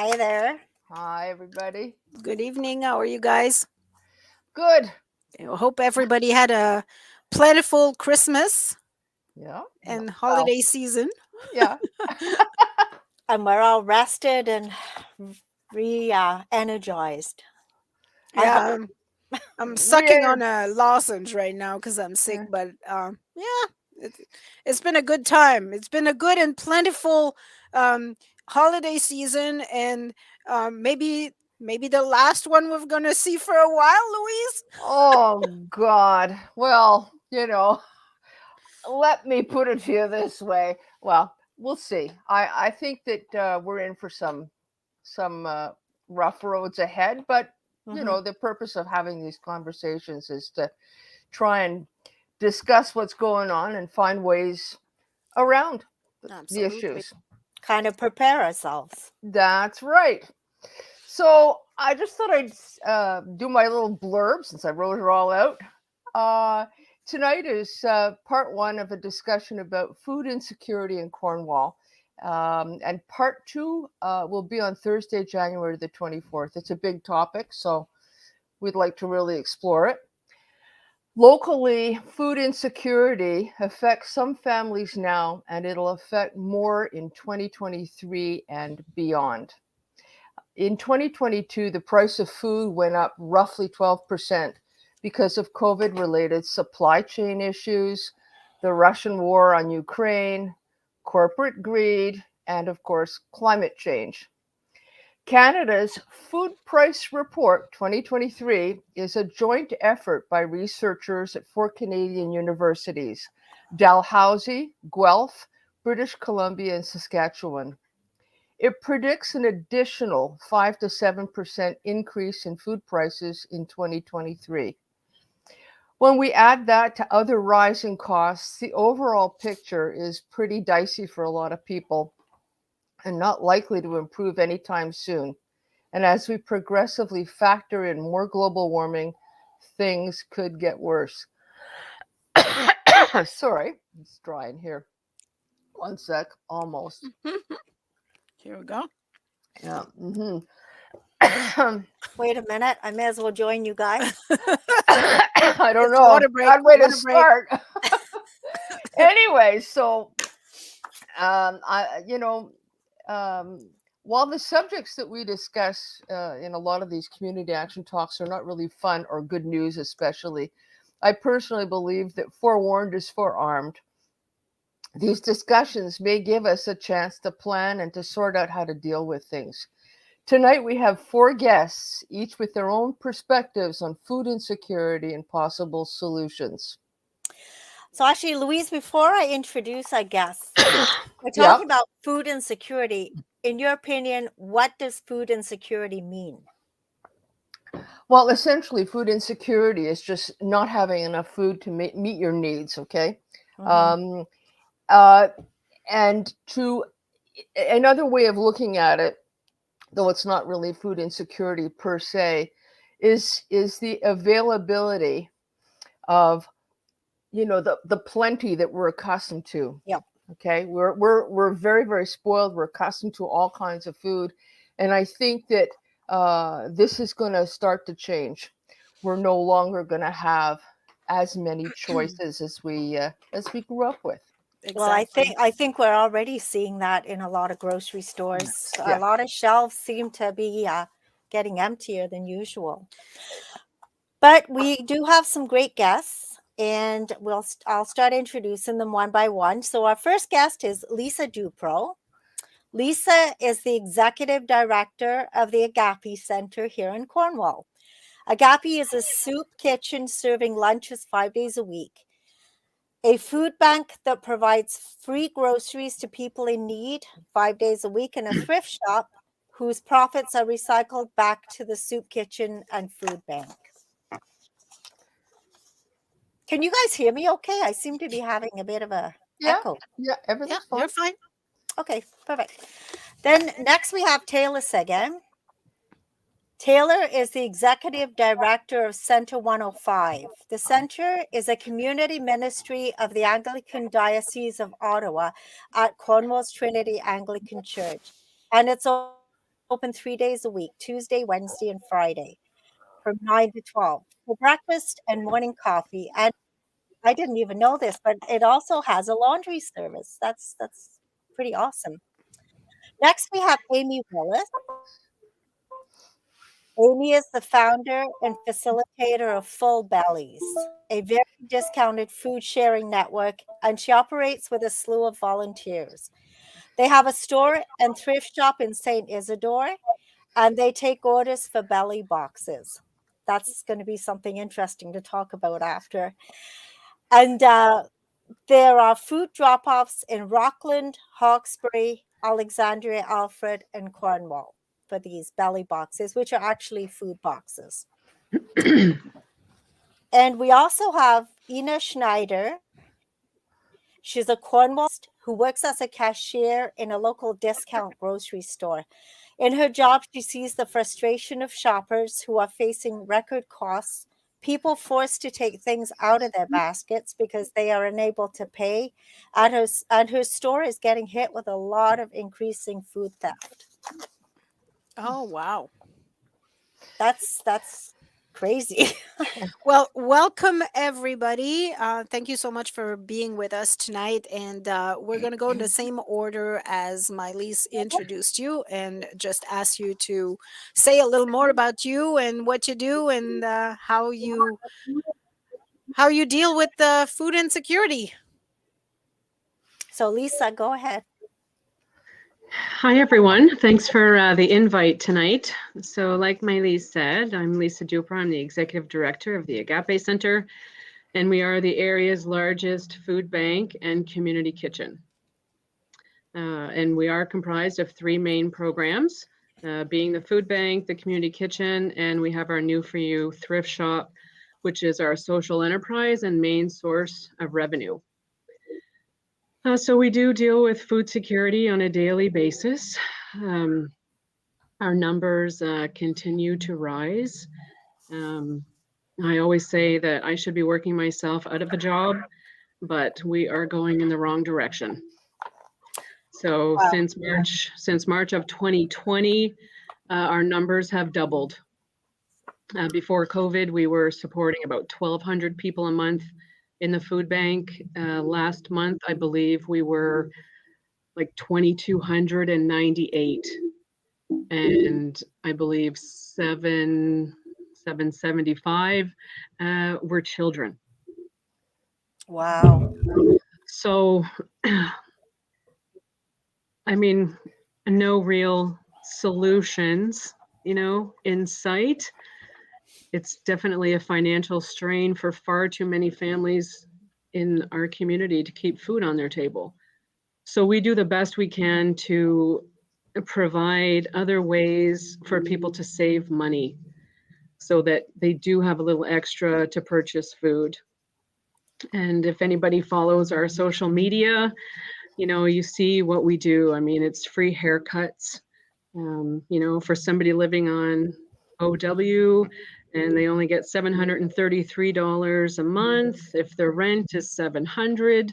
Hi there. Hi, everybody. Good evening. How are you guys? Good. I hope everybody had a plentiful Christmas Yeah. and Well, holiday season. yeah. And we're all rested and energized. I Yeah, hope. I'm sucking We're on a lozenge right now because I'm sick, yeah. but yeah, it's been a good time. It's been a good and plentiful holiday season, and maybe the last one we're gonna see for a while, Louise. Oh, God. Well, let me put it to you this way. Well, we'll see. I think that we're in for some rough roads ahead, but Hmm. the purpose of having these conversations is to try and discuss what's going on and find ways around the Absolutely. issues. Kind of prepare ourselves. That's right. So I just thought I'd do my little blurb since I wrote it all out. Uh, Tonight is part one of a discussion about food insecurity in Cornwall. And part two will be on Thursday, January the 24th. It's a big topic, so we'd like to really explore it. Locally, food insecurity affects some families now, and it'll affect more in 2023 and beyond. In 2022, the price of food went up roughly 12% because of COVID related supply chain issues, the Russian war on Ukraine, corporate greed, and of course, climate change. Canada's Food Price Report 2023 is a joint effort by researchers at four Canadian universities: Dalhousie, Guelph, British Columbia, and Saskatchewan. It predicts an additional 5 to 7% increase in food prices in 2023. When we add that to other rising costs, the overall picture is pretty dicey for a lot of people and not likely to improve anytime soon. And as we progressively factor in more global warming, things could get worse. Sorry, it's dry in here. One sec, almost. Here we go. Yeah. Wait a minute. I may as well join you guys. I don't It's know. water break. Bad way to Water break. start. Anyway, so um, while the subjects that we discuss in a lot of these community action talks are not really fun or good news, especially, I personally believe that forewarned is forearmed. These discussions may give us a chance to plan and to sort out how to deal with things. Tonight, we have four guests, each with their own perspectives on food insecurity and possible solutions. So, actually, Louise, before I introduce our guests, we're Yeah. talking about food insecurity. In your opinion, what does food insecurity mean? Well, essentially, food insecurity is just not having enough food to meet your needs, okay? Hmm. Um, uh, and to another way of looking at it, though it's not really food insecurity per se, is the availability of the plenty that we're accustomed to. Yep. Okay, we're very very spoiled. We're accustomed to all kinds of food, and I think that this is going to start to change. We're no longer going to have as many choices as we grew up with. Well, Exactly. I think we're already seeing that in a lot of grocery stores. A Yeah. lot of shelves seem to be getting emptier than usual. But we do have some great guests, and I'll start introducing them one by one. So our first guest is Lisa Dupro. Lisa is the executive director of the Agape Center here in Cornwall. Agape is a soup kitchen serving lunches 5 days a week, a food bank that provides free groceries to people in need 5 days a week, and a thrift shop whose profits are recycled back to the soup kitchen and food bank. Can you guys hear me okay? I seem to be having a bit of a Yeah, echo. yeah, Yeah, everything's fine. you're fine. Okay, perfect. Then next we have Taylor Seguin. Taylor is the executive director of Center 105. The center is a community ministry of the Anglican Diocese of Ottawa at Cornwall's Trinity Anglican Church, and it's open open 3 days a week, Tuesday, Wednesday, and Friday from 9 to 12 for breakfast and morning coffee. And I didn't even know this, but it also has a laundry service. That's pretty awesome. Next, we have Amy Willis. Amy is the founder and facilitator of Full Bellies, a very discounted food sharing network, and she operates with a slew of volunteers. They have a store and thrift shop in St. Isidore, and they take orders for belly boxes. That's going to be something interesting to talk about after. And there are food drop offs in Rockland, Hawkesbury, Alexandria, Alfred, and Cornwall for these belly boxes, which are actually food boxes. And we also have Ina Schneider. She's a Cornwallist who works as a cashier in a local discount grocery store. In her job, she sees the frustration of shoppers who are facing record costs, people forced to take things out of their baskets because they are unable to pay, and her store is getting hit with a lot of increasing food theft. Oh, wow. That's crazy. Well, welcome everybody. Thank you so much for being with us tonight. And we're going to go in the same order as Milise introduced you and just ask you to say a little more about you and what you do and how you deal with food insecurity. So Lisa, go ahead. Hi, everyone. Thanks for the invite tonight. So like Milise said, I'm Lisa Dupra. I'm the Executive Director of the Agape Center, and we are the area's largest food bank and community kitchen. And we are comprised of 3 main programs, being the food bank, the community kitchen, and we have our New For You thrift shop, which is our social enterprise and main source of revenue. So we do deal with food security on a daily basis. Our numbers continue to rise. I always say that I should be working myself out of a job, but we are going in the wrong direction. So Wow. since March of 2020, our numbers have doubled. Before COVID, we were supporting about 1,200 people a month in the food bank. Last month, I believe we were like 2,298, and I believe 775 were children. Wow. So, I mean, no real solutions, in sight. It's definitely a financial strain for far too many families in our community to keep food on their table. So we do the best we can to provide other ways for people to save money so that they do have a little extra to purchase food. And if anybody follows our social media, you see what we do. I mean, it's free haircuts, for somebody living on OW, and they only get $733 a month. If their rent is $700,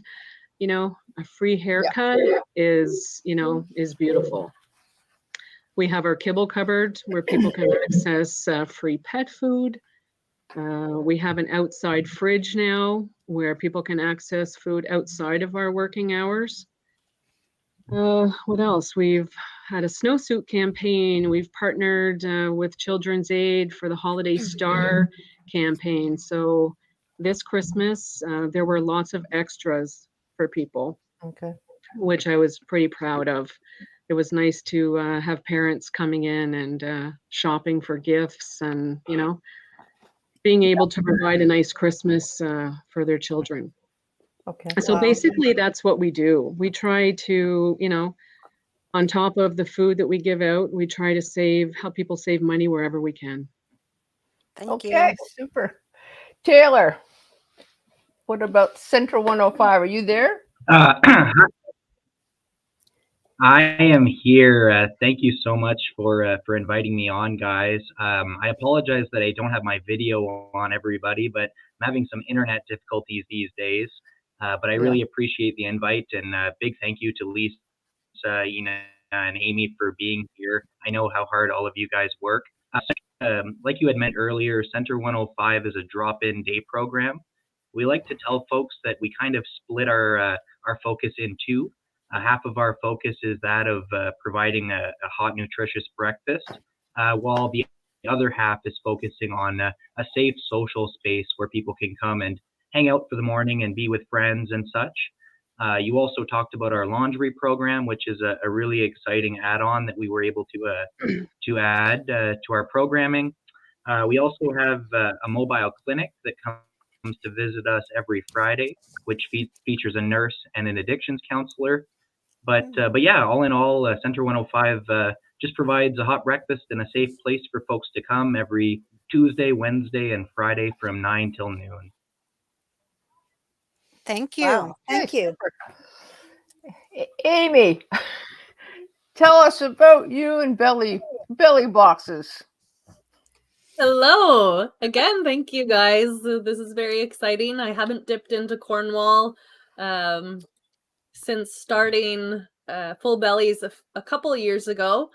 a free haircut is beautiful. We have our kibble cupboard where people can access free pet food. We have an outside fridge now where people can access food outside of our working hours. What else? We've had a snowsuit campaign. We've partnered with Children's Aid for the Holiday Star campaign. So this Christmas, there were lots of extras for people, which I was pretty proud of. It was nice to have parents coming in and shopping for gifts and, being able to provide a nice Christmas for their children. So basically that's what we do. We try to, on top of the food that we give out, we try to help people save money wherever we can. Thank you. Okay, super. Taylor, what about Central 105? Are you there? I am here. Thank you so much for inviting me on, guys. I apologize that I don't have my video on, everybody, but I'm having some internet difficulties these days. But I really appreciate the invite, and big thank you to Lisa, Ina, and Amy for being here. I know how hard all of you guys work. Like you had meant earlier, Center 105 is a drop-in day program. We like to tell folks that we kind of split our focus in two. Half of our focus is that of providing a hot, nutritious breakfast, while the other half is focusing on a safe social space where people can come and hang out for the morning and be with friends and such. You also talked about our laundry program, which is a really exciting add-on that we were able to add to our programming. We also have a mobile clinic that comes to visit us every Friday, which features a nurse and an addictions counselor. But yeah, all in all, Center 105 just provides a hot breakfast and a safe place for folks to come every Tuesday, Wednesday, and Friday from 9 till noon. Thank you. Wow, thank you. Amy, tell us about you and belly boxes. Hello again. Thank you guys. This is very exciting. I haven't dipped into Cornwall since starting Full Bellies a couple of years ago.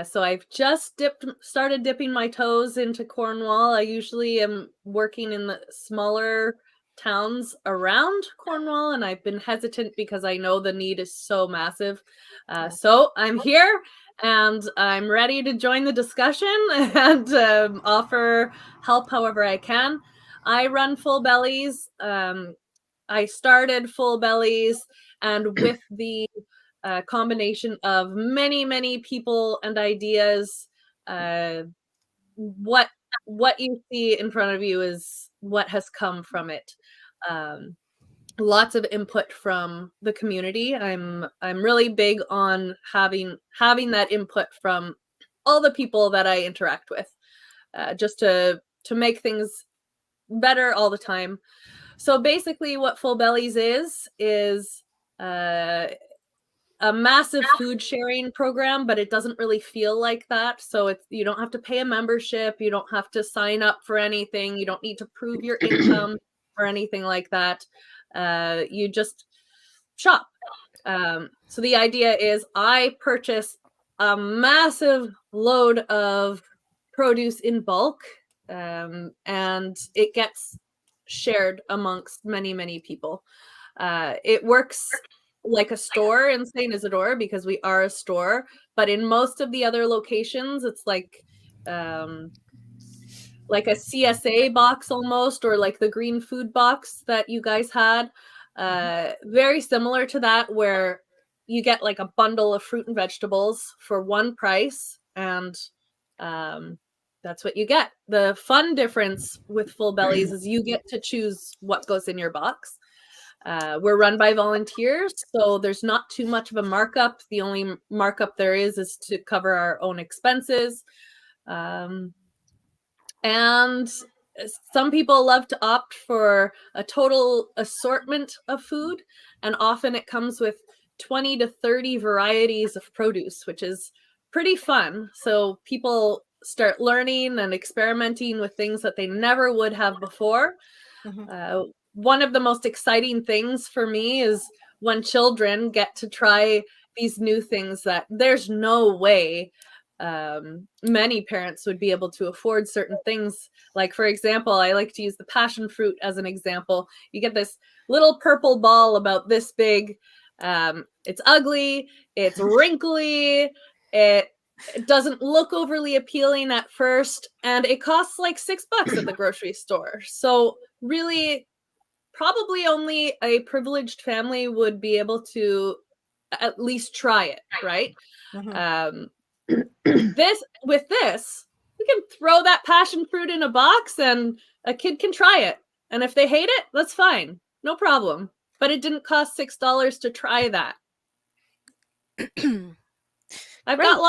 So I've just started dipping my toes into Cornwall. I usually am working in the smaller towns around Cornwall, and I've been hesitant because I know the need is so massive. So I'm here and I'm ready to join the discussion and offer help however I can. I run Full Bellies. I started Full Bellies, and with the combination of many people and ideas, what you see in front of you is what has come from it. Lots of input from the community. I'm really big on having that input from all the people that I interact with, just to make things better all the time. So basically what Full Bellies is a massive food sharing program, but it doesn't really feel like that. So you don't have to pay a membership, you don't have to sign up for anything, you don't need to prove your income or anything like that. You just shop. So the idea is I purchase a massive load of produce in bulk, and it gets shared amongst many people. It works like a store in St. Isidore because we are a store, but in most of the other locations, it's like a CSA box almost, or like the green food box that you guys had. Very similar to that, where you get like a bundle of fruit and vegetables for one price, and that's what you get. The fun difference with Full Bellies is you get to choose what goes in your box. We're run by volunteers, so there's not too much of a markup. The only markup there is to cover our own expenses. And some people love to opt for a total assortment of food, and often it comes with 20 to 30 varieties of produce, which is pretty fun. So people start learning and experimenting with things that they never would have before. Mm-hmm. One of the most exciting things for me is when children get to try these new things that there's no way many parents would be able to afford certain things. Like, for example, I like to use the passion fruit as an example. You get this little purple ball about this big. It's ugly, it's wrinkly, it doesn't look overly appealing at first, and it costs like $6 at the grocery store. So really, probably only a privileged family would be able to at least try it, right? Mm-hmm. With this, we can throw that passion fruit in a box and a kid can try it. And if they hate it, that's fine. No problem. But it didn't cost $6 to try that. I've got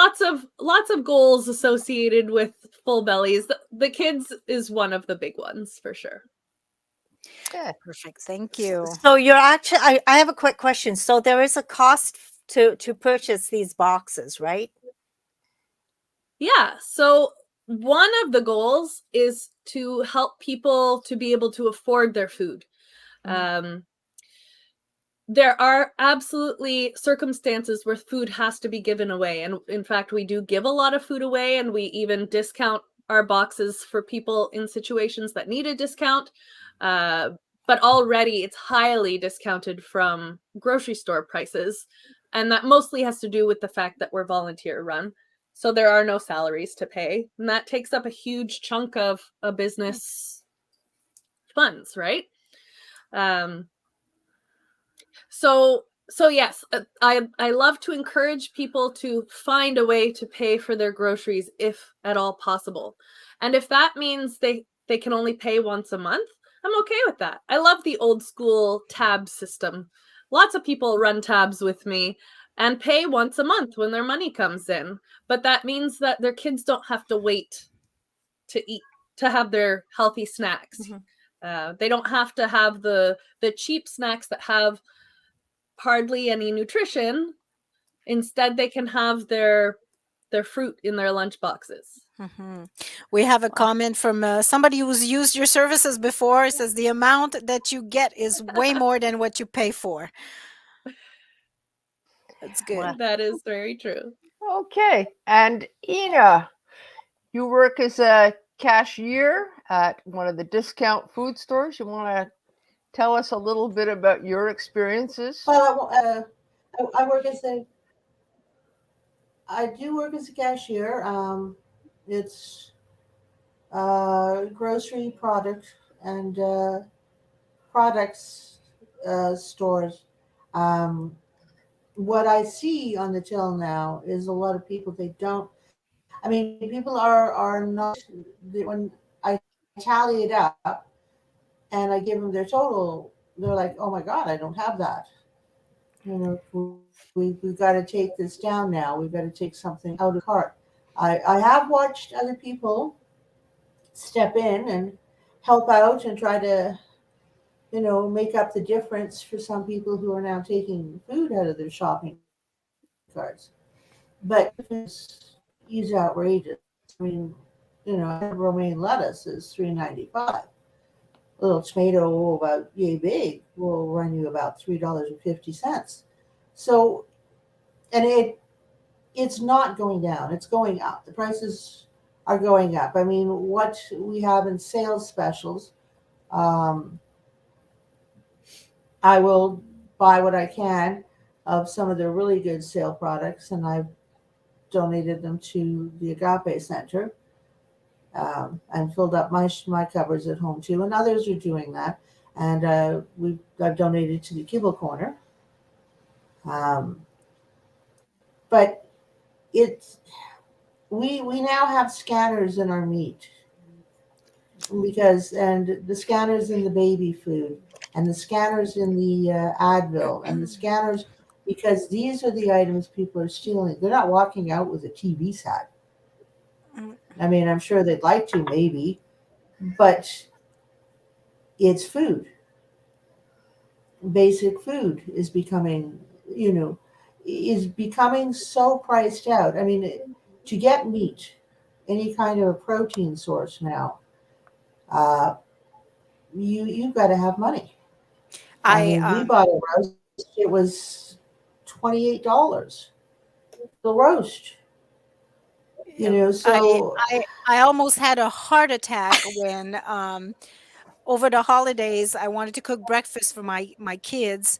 lots of goals associated with Full Bellies. The kids is one of the big ones for sure. Yeah, perfect. Thank you. So you're actually, I have a quick question. So there is a cost to purchase these boxes, right? Yeah. So one of the goals is to help people to be able to afford their food. Mm-hmm. there are absolutely circumstances where food has to be given away. And in fact, we do give a lot of food away, and we even discount our boxes for people in situations that need a discount. But already it's highly discounted from grocery store prices. And that mostly has to do with the fact that we're volunteer run. So there are no salaries to pay. And that takes up a huge chunk of a business funds, right? So yes, I love to encourage people to find a way to pay for their groceries if at all possible. And if that means they can only pay once a month, I'm okay with that. I love the old school tab system. Lots of people run tabs with me and pay once a month when their money comes in. But that means that their kids don't have to wait to eat, to have their healthy snacks. They don't have to have the cheap snacks that have hardly any nutrition. Instead, they can have their fruit in their lunch boxes. We have a comment from somebody who's used your services before. It says the amount that you get is way more than what you pay for. That's good. Wow. That is very true. Okay. And Ina, you work as a cashier at one of the discount food stores. You want to tell us a little bit about your experiences? Well, I do work as a cashier. It's grocery product and products stores. What I see on the till now is a lot of people, people are not, when I tally it up and I give them their total, they're like, oh my God, I don't have that. We've got to take this down now. We've got to take something out of the cart. I have watched other people step in and help out and try to, make up the difference for some people who are now taking food out of their shopping carts. But it's outrageous. I mean, romaine lettuce is $3.95. A little tomato about yay big will run you about $3.50. So, and it's not going down; it's going up. The prices are going up. I mean, what we have in sales specials, I will buy what I can of some of the really good sale products, and I've donated them to the Agape Center. And filled up my cupboards at home too, and others are doing that. And I've donated to the Kibble Corner. But we now have scanners in our meat and the scanners in the baby food, and the scanners in the Advil, and the scanners, because these are the items people are stealing. They're not walking out with a TV set. I mean, I'm sure they'd like to, maybe, but it's food. Basic food is becoming so priced out. I mean, to get meat, any kind of a protein source now, you've got to have money. We bought a roast. It was $28. The roast. So I almost had a heart attack when over the holidays I wanted to cook breakfast for my kids,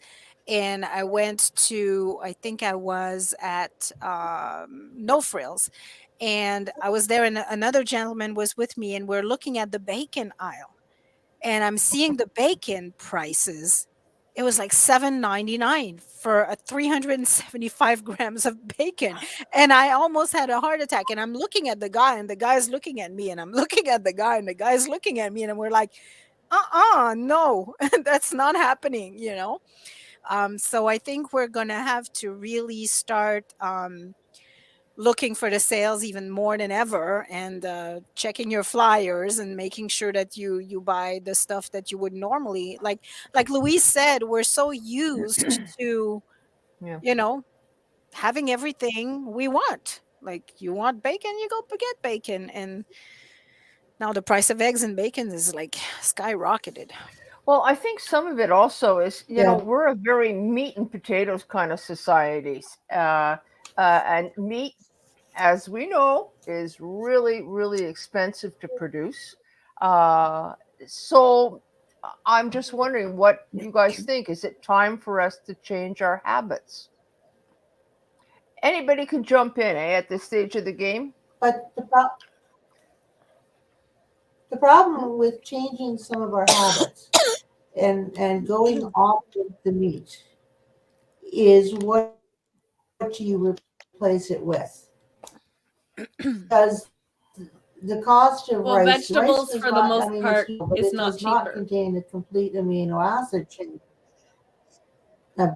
and I went to, I think I was at No Frills, and I was there, and another gentleman was with me, and we're looking at the bacon aisle, and I'm seeing the bacon prices. It was like $7.99 for a 375 grams of bacon. And I almost had a heart attack. And I'm looking at the guy, and the guy's looking at me, and I'm looking at the guy, and the guy's looking at me, and we're like, no, that's not happening, So I think we're going to have to really start looking for the sales even more than ever, and checking your flyers and making sure that you buy the stuff that you would normally like Louise said. We're so used to having everything we want. Like, you want bacon, you go get bacon, and now the price of eggs and bacon is like skyrocketed. Well, I think some of it also is, you know, Yeah. we're a very meat and potatoes kind of societies. And meat, as we know, is really, really expensive to produce. So I'm just wondering what you guys think. Is it time for us to change our habits? Anybody can jump in, at this stage of the game. But the problem with changing some of our habits and going off of the meat is what you replace it with. Because the cost of Well, rice vegetables does for the not, I most mean, part but is it not does not cheaper. contain the complete amino acid chain. Yeah,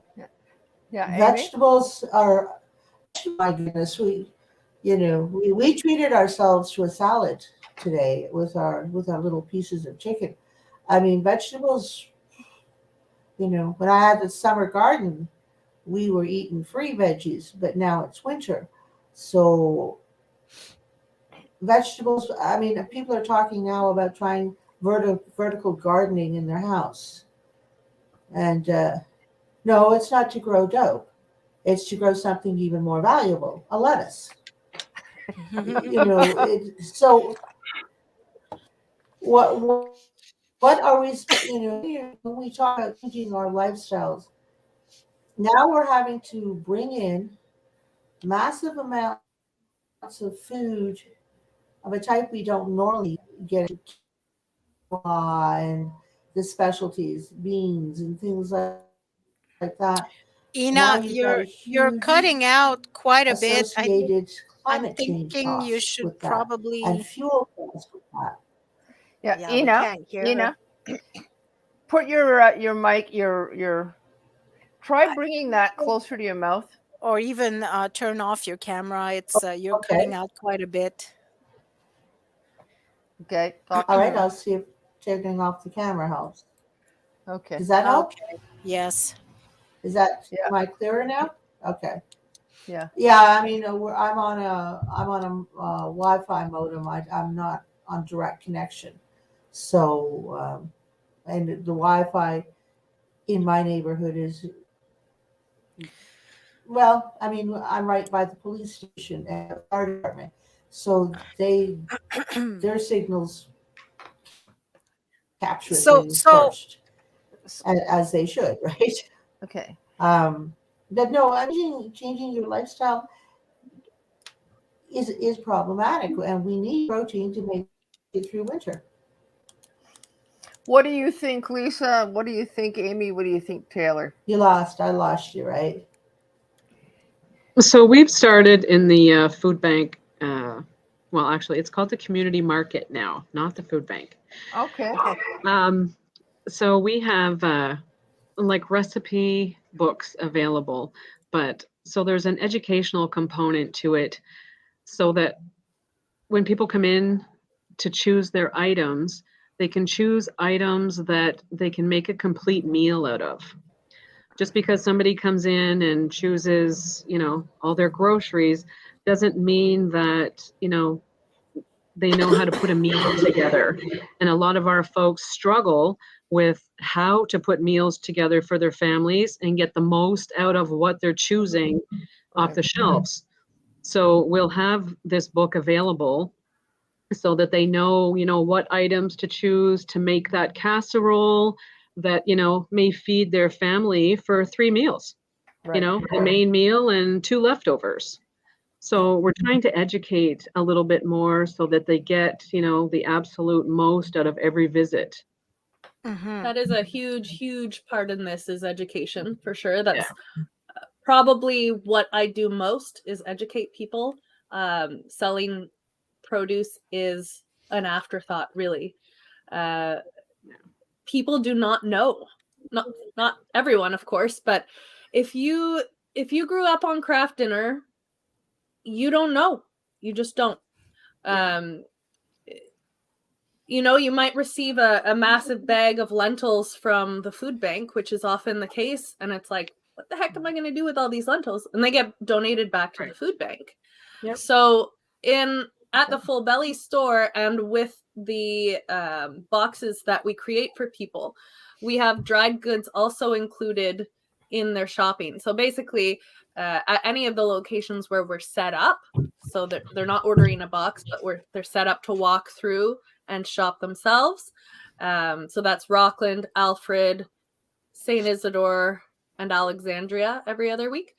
Amy? Vegetables are, my goodness, we treated ourselves to a salad today with our little pieces of chicken. I mean, vegetables, when I had the summer garden, we were eating free veggies, but now it's winter. So vegetables, I mean, people are talking now about trying vertical gardening in their house. And no, it's not to grow dough. It's to grow something even more valuable, a lettuce. So what are we, when we talk about changing our lifestyles, now we're having to bring in massive amounts of food of a type we don't normally get, and the specialties, beans and things like that. And now Ina, you've got a you're huge cutting out quite a bit. associated I'm climate change thinking you costs should with that and probably. fuel costs with that. Yeah, Yeah, we can't hear her. Ina, put your mic, try bringing that closer to your mouth. Or even turn off your camera. It's you're Okay. cutting out quite a bit. Okay, talk All to right, her. I'll see if turning off the camera helps. Okay. Does that help? Okay. Yes. Yeah. Am I clearer now? Okay. Yeah. Yeah, I mean, I'm on a Wi-Fi modem. I'm not on direct connection. So, and the Wi-Fi in my neighborhood is, well, I mean, I'm right by the police station and the fire department. So their signals capture So things first, as they should, right? Okay. But no, I mean, changing your lifestyle is problematic, and we need protein to make it through winter. What do you think, Lisa? What do you think, Amy? What do you think, Taylor? I lost you, right? So we've started in the food bank. Well, actually, it's called the community market now, not the food bank. Okay. So we have like recipe books available, but so there's an educational component to it, so that when people come in to choose their items, they can choose items that they can make a complete meal out of. Just because somebody comes in and chooses, all their groceries doesn't mean that, they know how to put a meal together. And a lot of our folks struggle with how to put meals together for their families and get the most out of what they're choosing off the shelves. So we'll have this book available so that they know, what items to choose to make that casserole that, may feed their family for 3 meals, Right. the main meal and 2 leftovers. So we're trying to educate a little bit more so that they get, the absolute most out of every visit. That is a huge, huge part in this is education, for sure. That's probably what I do most is educate people. Selling produce is an afterthought, really. People do not know, not everyone, of course, but if you grew up on Kraft Dinner, you don't know. You just don't. You might receive a massive bag of lentils from the food bank, which is often the case. And it's like, what the heck am I going to do with all these lentils? And they get donated back to the food bank. Yep. So at the Full Belly store and with the boxes that we create for people, we have dried goods also included in their shopping. So basically, at any of the locations where we're set up, so that they're not ordering a box, but they're set up to walk through and shop themselves. So that's Rockland, Alfred, St. Isidore, and Alexandria every other week.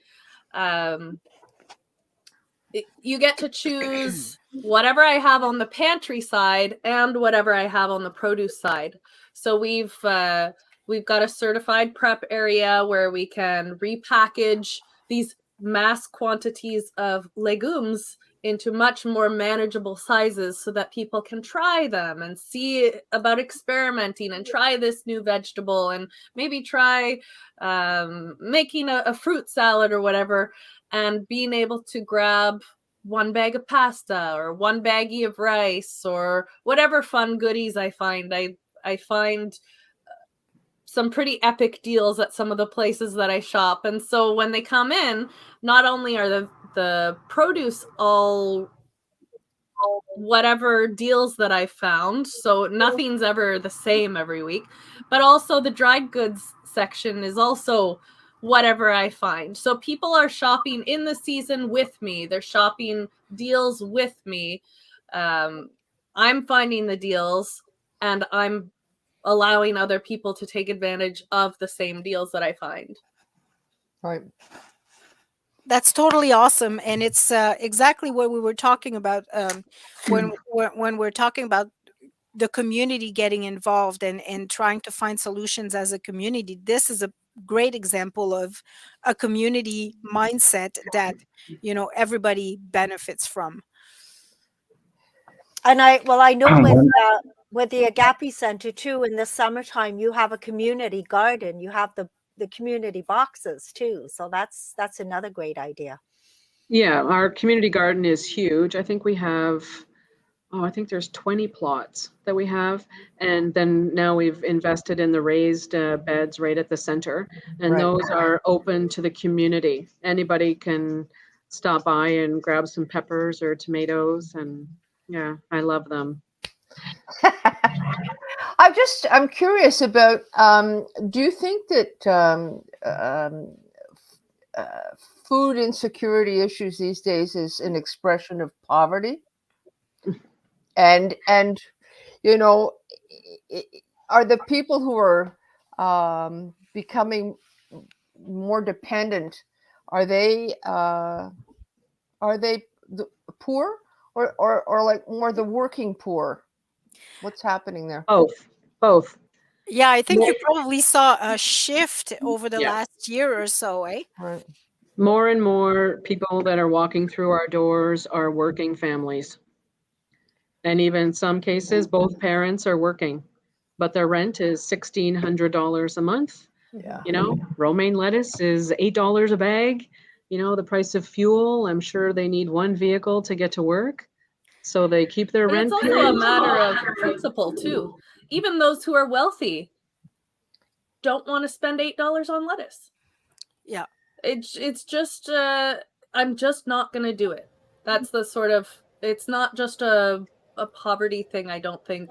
You get to choose whatever I have on the pantry side and whatever I have on the produce side. So we've got a certified prep area where we can repackage these mass quantities of legumes into much more manageable sizes so that people can try them and see about experimenting and try this new vegetable and maybe try making a fruit salad or whatever, and being able to grab one bag of pasta or one baggie of rice or whatever fun goodies I find. I find some pretty epic deals at some of the places that I shop. And so when they come in, not only are the produce all whatever deals that I found, so nothing's ever the same every week, but also the dried goods section is also whatever I find. So people are shopping in the season with me. They're shopping deals with me. I'm finding the deals and I'm allowing other people to take advantage of the same deals that I find. Right. That's totally awesome, and it's exactly what we were talking about when we're talking about the community getting involved and trying to find solutions as a community. This is a great example of a community mindset that everybody benefits from. And I know with the Agape Center too, in the summertime, you have a community garden. You have the community boxes too. So that's another great idea. Yeah, our community garden is huge. I think we have, I think there's 20 plots that we have. And then now we've invested in the raised beds right at the center. And Right. those are open to the community. Anybody can stop by and grab some peppers or tomatoes. And yeah, I love them. I'm curious about, do you think that food insecurity issues these days is an expression of poverty? And are the people who are becoming more dependent, are they poor or like more the working poor? What's happening there? Both. Yeah, I think you probably saw a shift over the Yeah. last year or so, eh? Right. More and more people that are walking through our doors are working families. And even in some cases, both parents are working, but their rent is $1,600 a month. Yeah. Romaine lettuce is $8 a bag. The price of fuel, I'm sure they need one vehicle to get to work. So they keep their But rent. it's also a matter of principle too. Even those who are wealthy don't want to spend $8 on lettuce. Yeah. It's just I'm just not going to do it. That's the sort of, it's not just a poverty thing, I don't think.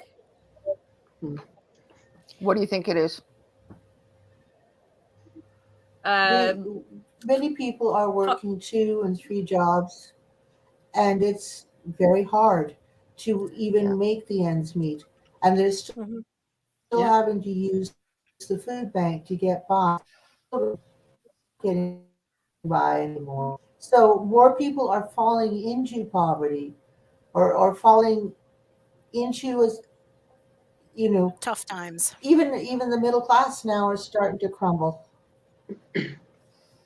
What do you think it is? Many people are working 2 and 3 jobs, and it's very hard to even make the ends meet. And they're still having to use the food bank to get by, getting by anymore. So more people are falling into poverty or falling into Tough times. even the middle class now are starting to crumble.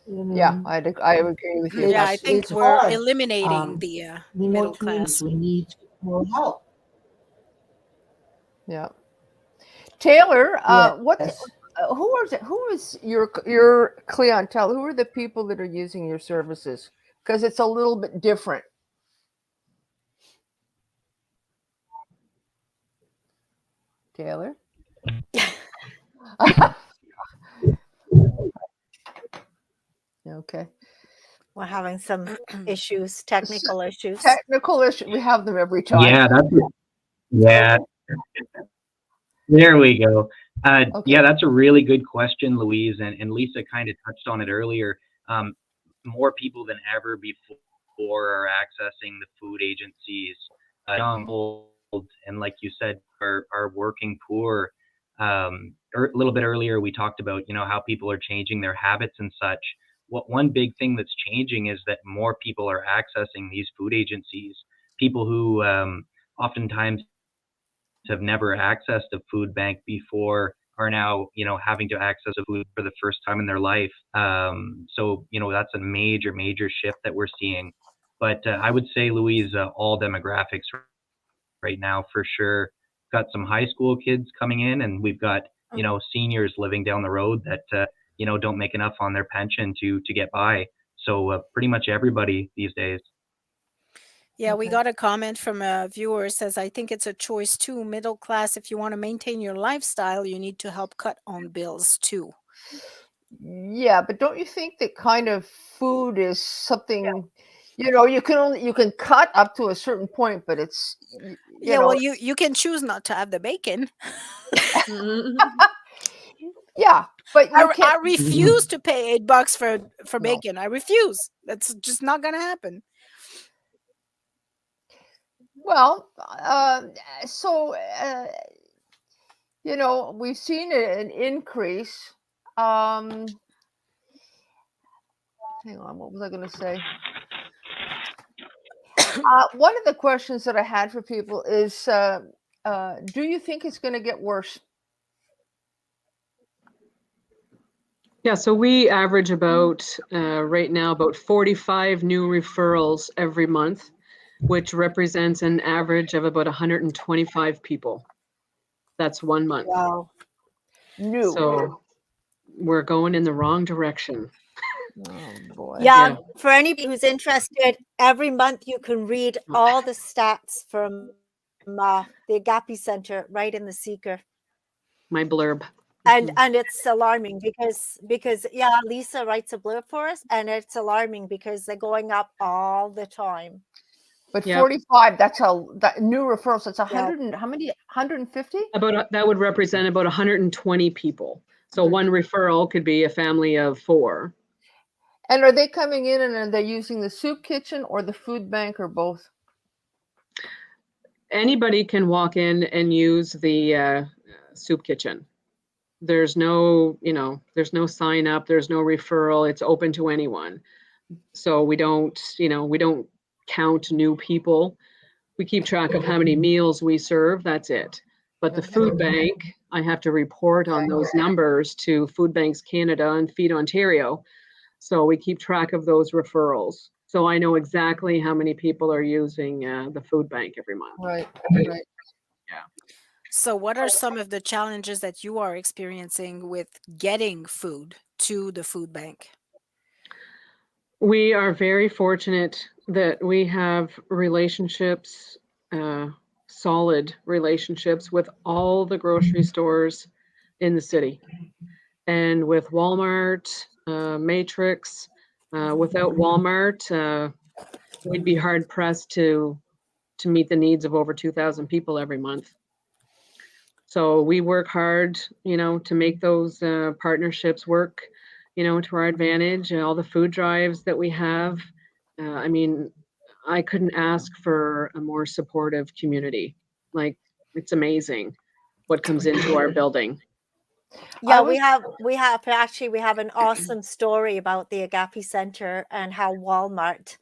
Yeah, I agree with you. Yeah, I think it's we're hard. eliminating the We know middle what communities class. we need more help. Yeah. Taylor, Yes. who is your clientele? Who are the people that are using your services? Because it's a little bit different. Taylor? Okay. We're having some issues, technical issues. Technical issue. We have them every time. Yeah, yeah. There we go. Okay. Yeah, that's a really good question, Louise, and Lisa kind of touched on it earlier. More people than ever before are accessing the food agencies. Young, old, and like you said, are working poor. A little bit earlier, we talked about how people are changing their habits and such. One big thing that's changing is that more people are accessing these food agencies. People who oftentimes have never accessed a food bank before are now, having to access a food for the first time in their life. So, that's a major, major shift that we're seeing. But I would say, Louise, all demographics right now for sure. Got some high school kids coming in, and we've got, seniors living down the road that, don't make enough on their pension to get by. So pretty much everybody these days. Yeah, we Okay. got a comment from a viewer says, I think it's a choice too. Middle class, if you want to maintain your lifestyle, you need to help cut on bills too. Yeah, but don't you think that kind of food is something, you can cut up to a certain point, but it's, Yeah, well, you can choose not to have the bacon. yeah, but you I can't. refuse to pay $8 for bacon. I refuse. That's just not gonna happen. Well, so we've seen an increase. Hang on, what was I going to say? One of the questions that I had for people is, do you think it's going to get worse? Yeah, so we average about, right now, about 45 new referrals every month, which represents an average of about 125 people. That's 1 month. Wow. New. So we're going in the wrong direction. Oh boy. Yeah, for anybody who's interested, every month you can read all the stats from the Agape Center right in the Seeker. My blurb. And it's alarming because yeah, Lisa writes a blurb for us, and it's alarming because they're going up all the time. But Yep. 45, that new referrals, that's 100 and how many? 150? That would represent about 120 people. So one referral could be a family of 4. And are they coming in and are they using the soup kitchen or the food bank or both? Anybody can walk in and use the soup kitchen. There's no, there's no sign up, there's no referral, it's open to anyone. So we don't count new people. We keep track of how many meals we serve, that's it. But the food bank, I have to report on those numbers to Food Banks Canada and Feed Ontario. So we keep track of those referrals. So I know exactly how many people are using the food bank every month. Right. So what are some of the challenges that you are experiencing with getting food to the food bank? We are very fortunate that we have relationships, solid relationships with all the grocery stores in the city. And with Walmart, Matrix, without Walmart, we'd be hard pressed to meet the needs of over 2,000 people every month. So we work hard, to make those partnerships work, to our advantage. And all the food drives that we have, I couldn't ask for a more supportive community. Like, it's amazing what comes into our building. Yeah, we have an awesome story about the Agape Center and how Walmart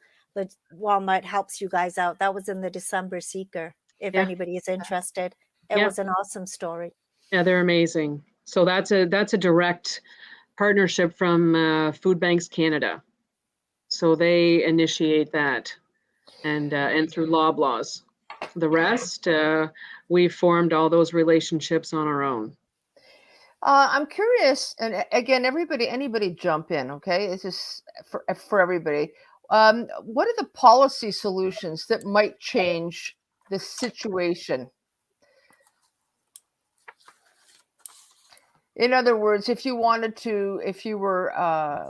helps you guys out. That was in the December Seeker. If anybody is interested, it was an awesome story. Yeah, they're amazing. So that's a direct partnership from Food Banks Canada. So they initiate that, and through Loblaws. The rest, we formed all those relationships on our own. I'm curious, and again, anybody jump in, okay? It's just for everybody. What are the policy solutions that might change the situation? In other words, if you were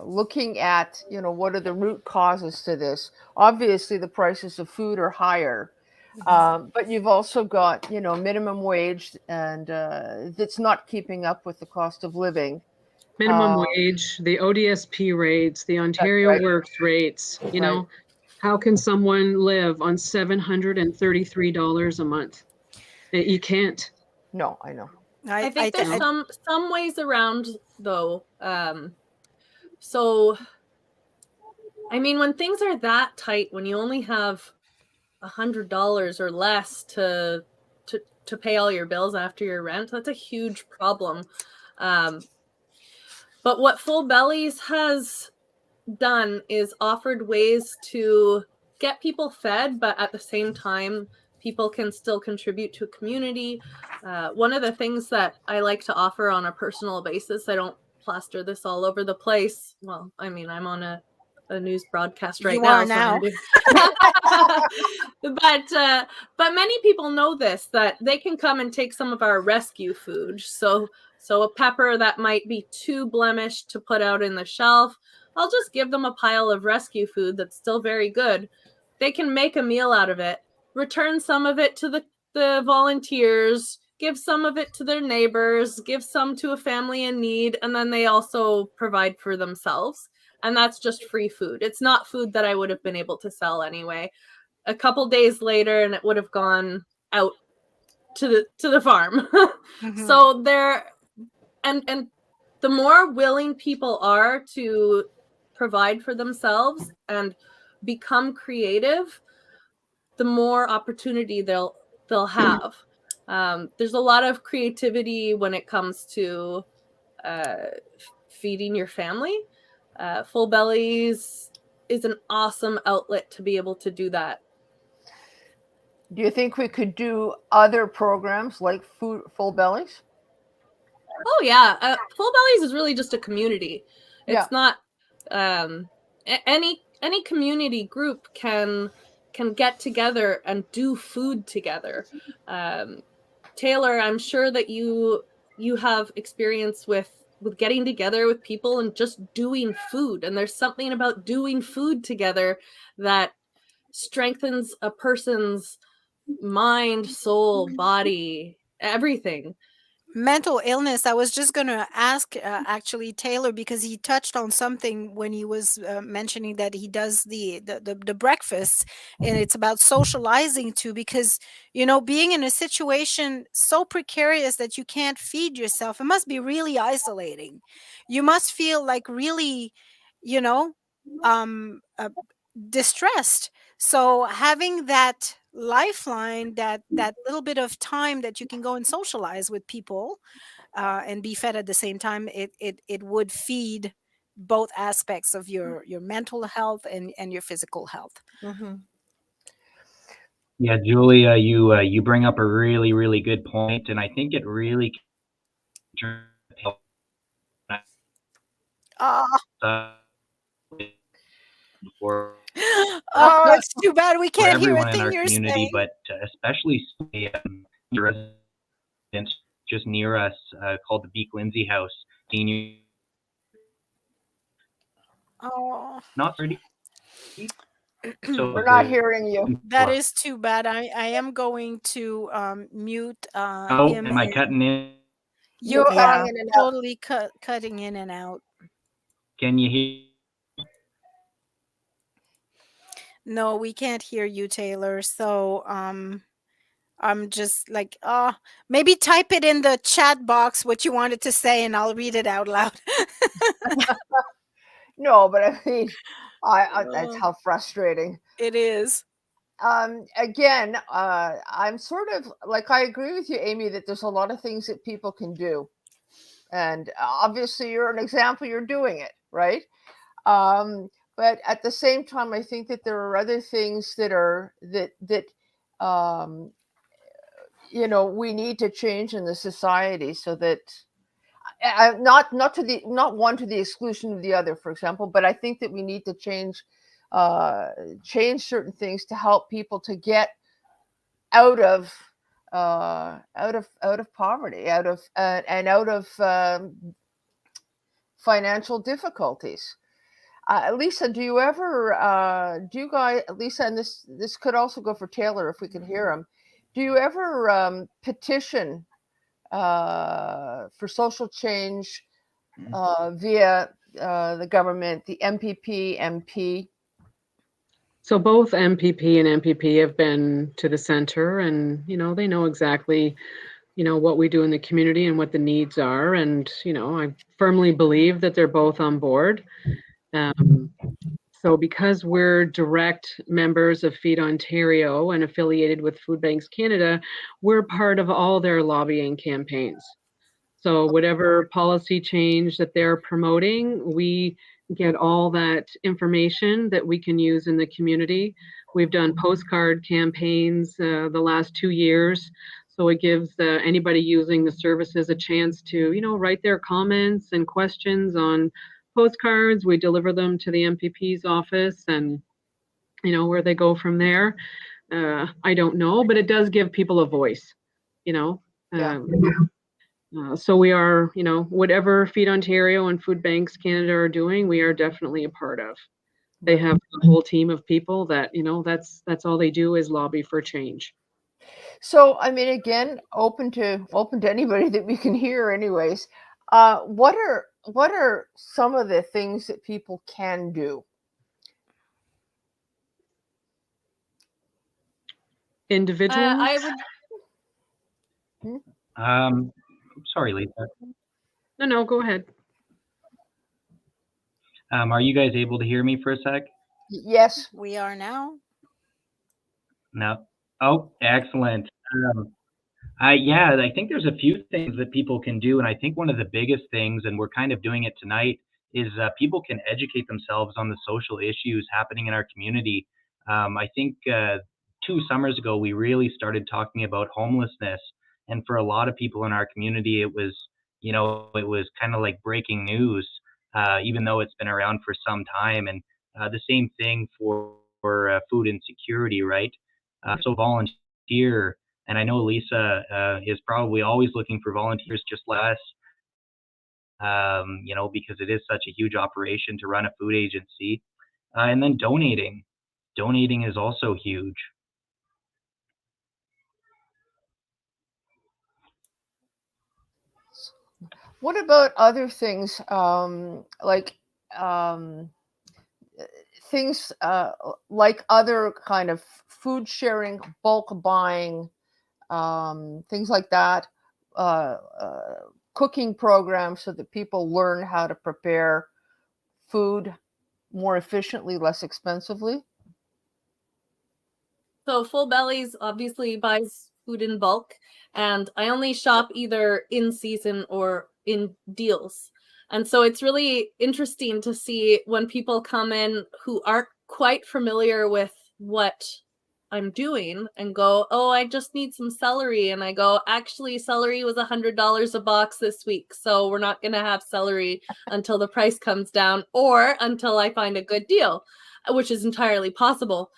looking at, what are the root causes to this? Obviously, the prices of food are higher, but you've also got, minimum wage, and that's not keeping up with the cost of living. Minimum Um, wage, the ODSP rates, the Ontario right. Works rates, Right. how can someone live on $733 a month? You can't. No, I know. I think there's I- some ways around though. So I mean, when things are that tight, when you only have $100 or less to pay all your bills after your rent, that's a huge problem. But what Full Bellies has done is offered ways to get people fed, but at the same time, people can still contribute to a community. One of the things that I like to offer on a personal basis, I don't plaster this all over the place. Well, I mean, I'm on a news broadcast right You now. are now. But many people know this, that they can come and take some of our rescue food. So a pepper that might be too blemished to put out in the shelf, I'll just give them a pile of rescue food that's still very good. They can make a meal out of it, return some of it to the volunteers, give some of it to their neighbors, give some to a family in need, and then they also provide for themselves. And that's just free food. It's not food that I would have been able to sell anyway. A couple days later, and it would have gone out to the farm. Mhm. So there, and the more willing people are to provide for themselves and become creative, the more opportunity they'll have. There's a lot of creativity when it comes to feeding your family. Full Bellies is an awesome outlet to be able to do that. Do you think we could do other programs like Full Bellies? Oh yeah, Full Bellies is really just a community. It's Yeah. not any community group can get together and do food together. Taylor, I'm sure that you have experience with getting together with people and just doing food. And there's something about doing food together that strengthens a person's mind, soul, body, everything. Mental illness. I was just going to ask actually Taylor, because he touched on something when he was mentioning that he does the breakfast, and it's about socializing too, because being in a situation so precarious that you can't feed yourself, it must be really isolating. You must feel like really you know um distressed. So having that lifeline, that little bit of time that you can go and socialize with people and be fed at the same time, it would feed both aspects of your mental health and your physical health. Mm-hmm. Yeah, Julia, you bring up a really, really good point, and I think it really for It's too bad we can't hear a everyone in thing our you're community, saying. but especially residents just near us, called the Beak Lindsay House. Senior, Oh, not 30. So We're not hearing you. that is too bad. I am going to mute Oh, him. am I and cutting in? You're cutting in and out. totally cutting in and out. Can you hear? No, we can't hear you, Taylor. So I'm just like, maybe type it in the chat box what you wanted to say, and I'll read it out loud. No, but I mean, that's how frustrating. It is. Again, I'm sort of like, I agree with you, Amy, that there's a lot of things that people can do. And obviously you're an example, you're doing it, right? But at the same time, I think that there are other things that are, we need to change in the society, so that not one to the exclusion of the other, for example, but I think that we need to change certain things to help people to get out of out of poverty, out of financial difficulties. Lisa, do you ever, Lisa, and this could also go for Taylor if we can hear him. Do you ever petition for social change via the government, the MPP, MP? So both MPP and MPP have been to the center, and they know exactly what we do in the community and what the needs are, and I firmly believe that they're both on board. So because we're direct members of Feed Ontario and affiliated with Food Banks Canada, we're part of all their lobbying campaigns. So whatever policy change that they're promoting, we get all that information that we can use in the community. We've done postcard campaigns the last 2 years. So it gives anybody using the services a chance to, write their comments and questions on postcards. We deliver them to the MPP's office, and, where they go from there, I don't know, but it does give people a voice, Yeah. So we are, whatever Feed Ontario and Food Banks Canada are doing, we are definitely a part of. They have a whole team of people that, that's all they do is lobby for change. So, I mean, again, open to anybody that we can hear anyways. What are some of the things that people can do? Individuals? I would Sorry, Lisa. No, go ahead. Are you guys able to hear me for a sec? Yes. We are now. No. Oh, excellent. Yeah, I think there's a few things that people can do, and I think one of the biggest things, and we're kind of doing it tonight, is people can educate themselves on the social issues happening in our community. I think 2 summers ago, we really started talking about homelessness, and for a lot of people in our community, it was kind of like breaking news, even though it's been around for some time. And the same thing for food insecurity, right? So volunteer, and I know Lisa is probably always looking for volunteers just like us, because it is such a huge operation to run a food agency. And then donating. Donating is also huge. What about other things like things like other kind of food sharing, bulk buying, things like that, cooking programs so that people learn how to prepare food more efficiently, less expensively? So Full Bellies obviously buys food in bulk, and I only shop either in season or in deals. And so it's really interesting to see when people come in who aren't quite familiar with what I'm doing and go, oh, I just need some celery. And I go, actually, celery was $100 a box this week. So we're not going to have celery until the price comes down or until I find a good deal, which is entirely possible.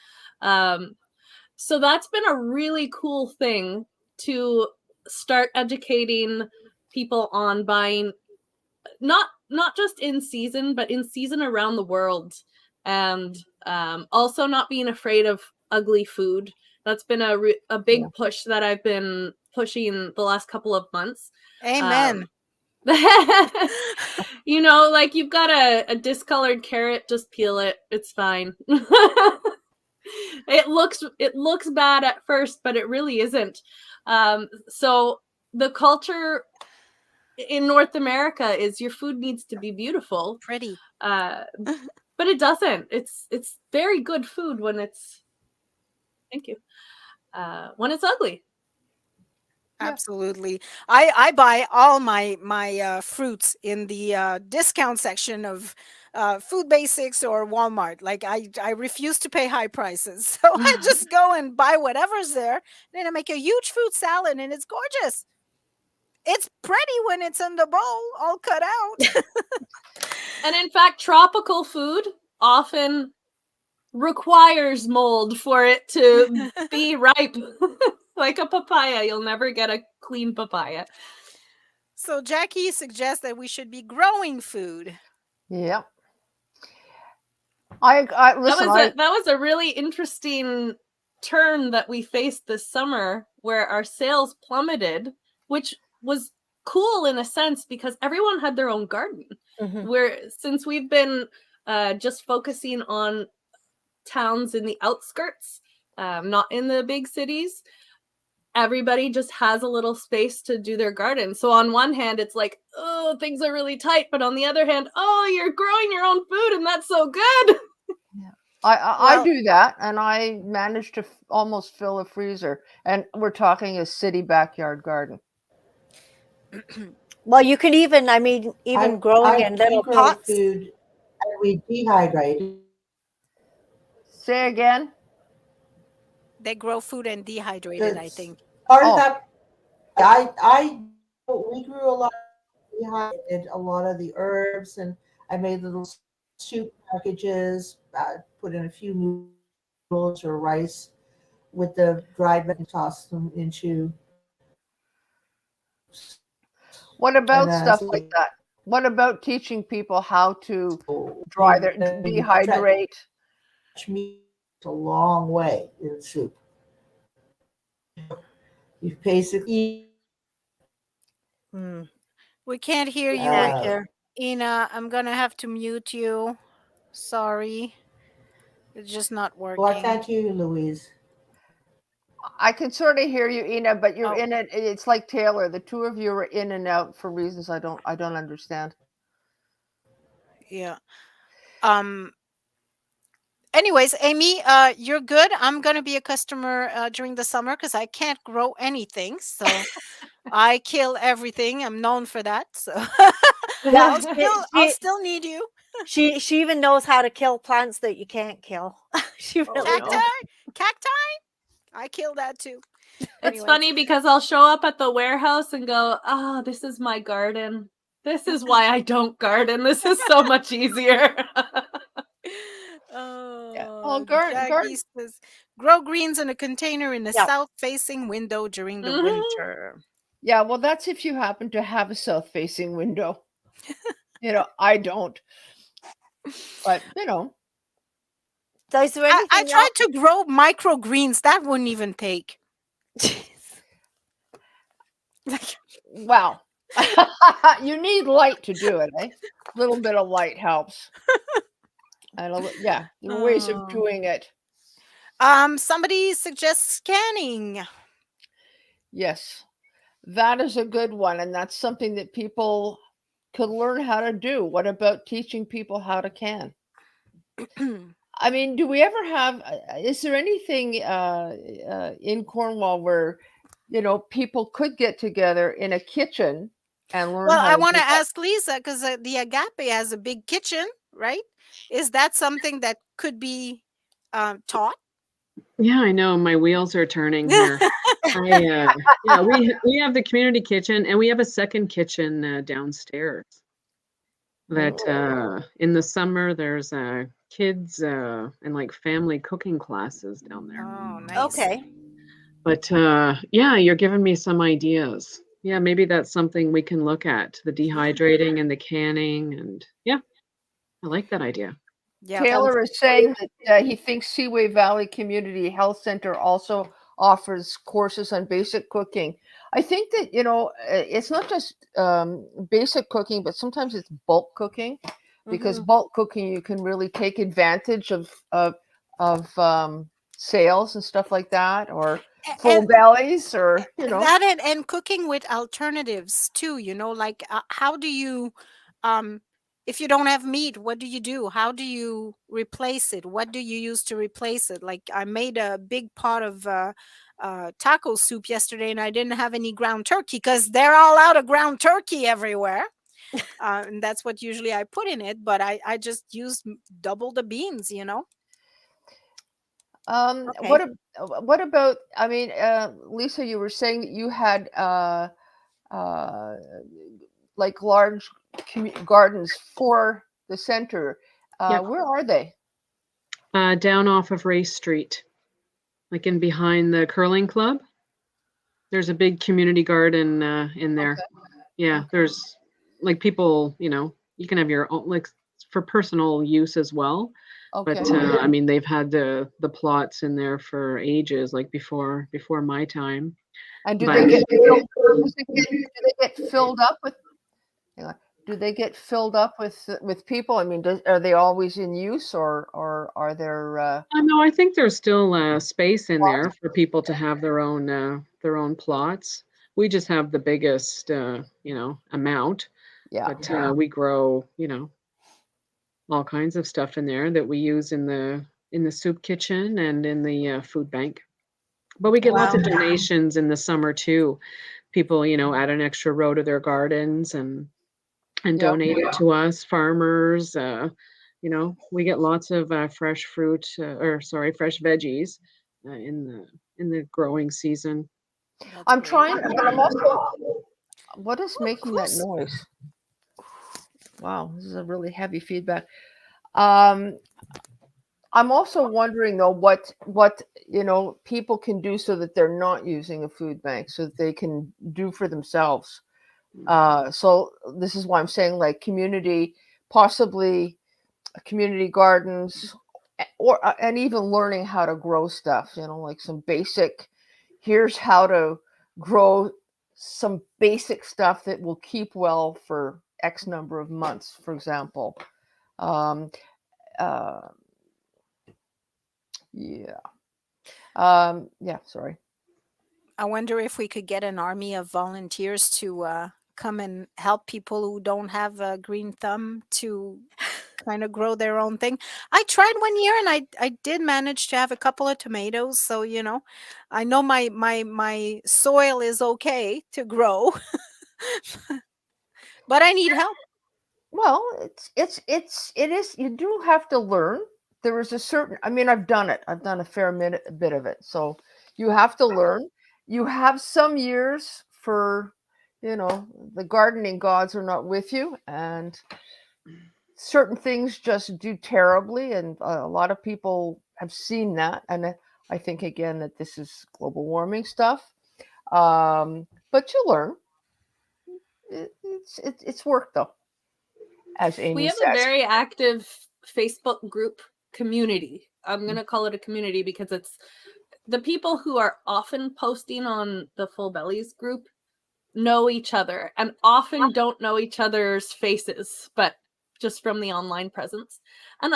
So that's been a really cool thing to start educating people on buying, not just in season, but in season around the world. And also not being afraid of ugly food. That's been a big push that I've been pushing the last couple of months. Amen. Like you've got a discolored carrot, just peel it. It's fine. It looks bad at first, but it really isn't. So the culture in North America is your food needs to be beautiful, Pretty. but it doesn't. It's very good food when it's when it's ugly. Absolutely. I buy all my fruits in the discount section of Food Basics or Walmart. Like I refuse to pay high prices. So I just go and buy whatever's there. Then I make a huge fruit salad and it's gorgeous. It's pretty when it's in the bowl, all cut out. And in fact, tropical food often requires mold for it to be ripe. like a papaya. You'll never get a clean papaya. So Jackie suggests that we should be growing food. Yeah. I listen. That was a really interesting turn that we faced this summer, where our sales plummeted, which was cool in a sense because everyone had their own garden. Mhm. Where since we've been just focusing on towns in the outskirts, not in the big cities, everybody just has a little space to do their garden. So on one hand, it's like, oh, things are really tight, but on the other hand, oh, you're growing your own food, and that's so good. I Well- do that, and I managed to almost fill a freezer. And we're talking a city backyard garden. Well, you can even, I mean, even growing in little we grow pots. food and we dehydrate. Say again. They grow food and dehydrate it, I That's- think. Part Oh. of that, we grew a lot, dehydrated a lot of the herbs, and I made little soup packages, put in a few noodles or rice with the dried and toss them into. What about And, stuff so- like that? What about teaching people how to Dry dehydrate? meat a long way in soup. You basically Mm, We can't hear you, can't hear. Ina. I'm gonna have to mute you. Sorry. It's just not working. why can't you, Louise? I can sort of hear you, Ina, but you're Oh. in it. It's like Taylor. The two of you are in and out for reasons I don't understand. Yeah. Anyways, Amy, you're good. I'm gonna be a customer during the summer because I can't grow anything. So I kill everything. I'm known for that. So Yeah, I'll still need you. she even knows how to kill plants that you can't kill. She Oh, really no. does. Cacti. I kill that too. It's Anyways. funny because I'll show up at the warehouse and go, oh, this is my garden. This is why I don't garden. This is so much easier. Oh, garden- Jackie says, grow greens in a container in a Yeah. south-facing window during the Mhm. winter. Yeah, well, that's if you happen to have a south-facing window. I don't. But So is there I anything tried to grow microgreens. That wouldn't even take. Like, wow. You need light to do it, eh? A little bit of light helps. And there are ways of Oh. doing it. somebody suggests scanning. Yes, that is a good one, and that's something that people could learn how to do. What about teaching people how to can? I mean, do we ever have? Is there anything in Cornwall where people could get together in a kitchen and learn? Well, how I to want do to that? ask Lisa because the Agape has a big kitchen, right? Is that something that could be taught? Yeah, I know. My wheels are turning here. We have the community kitchen, and we have a second kitchen downstairs. That in the summer there's kids and like family cooking classes down there. Oh, nice. Okay. But you're giving me some ideas. Yeah, maybe that's something we can look at, the dehydrating and the canning, and I like that idea. Yeah. Taylor is saying that he thinks Seaway Valley Community Health Center also offers courses on basic cooking. I think that it's not just basic cooking, but sometimes it's bulk cooking, because bulk cooking you can really take advantage of sales and stuff like that, or full And- bellies, or that and cooking with alternatives too, like how do you if you don't have meat, what do you do? How do you replace it? What do you use to replace it? Like I made a big pot of taco soup yesterday and I didn't have any ground turkey because they're all out of ground turkey everywhere. And that's what usually I put in it, but I just used double the beans. What about? I mean, Lisa, you were saying that you had like large gardens for the center. Yep. Where are they? Down off of Race Street, like in behind the curling club. There's a big community garden in there. Yeah, Okay. there's like people, you can have your own, like for personal use as well. Okay. But I mean, they've had the plots in there for ages, like before my time. And do But they get filled, do they get filled up with hang on, do they get filled up with people? I mean, are they always in use, or are there no, I think there's still space in plots? there for people to have their own plots. We just have the biggest, amount, Yeah. but we grow, all kinds of stuff in there that we use in the soup kitchen and in the food bank. But we get lots of Wow. donations in the summer too. People, add an extra row to their gardens and Yep. donate it to us farmers. We get lots of fresh fruit, fresh veggies in the growing season. I'm trying, but I'm also. What is making that close. noise? Wow, this is a really heavy feedback. Um, I'm also wondering though what people can do so that they're not using a food bank, so that they can do for themselves. So this is why I'm saying like possibly community gardens, and even learning how to grow stuff. Like some basic. Here's how to grow some basic stuff that will keep well for X number of months, for example. Um, uh, yeah. Yeah, sorry. I wonder if we could get an army of volunteers to come and help people who don't have a green thumb to kind of grow their own thing. I tried one year and I did manage to have a couple of tomatoes. So, I know my soil is okay to grow, but I need help. Well, it is. You do have to learn. There is a certain. I mean, I've done it. I've done a fair bit of it. So you have to learn. You have some years for, the gardening gods are not with you, and certain things just do terribly, and a lot of people have seen that. And I think again that this is global warming stuff. But you learn. It's work though, as We Amy have says. a very active Facebook group community. I'm going to call it a community because it's the people who are often posting on the Full Bellies group know each other and often don't know each other's faces, but just from the online presence. And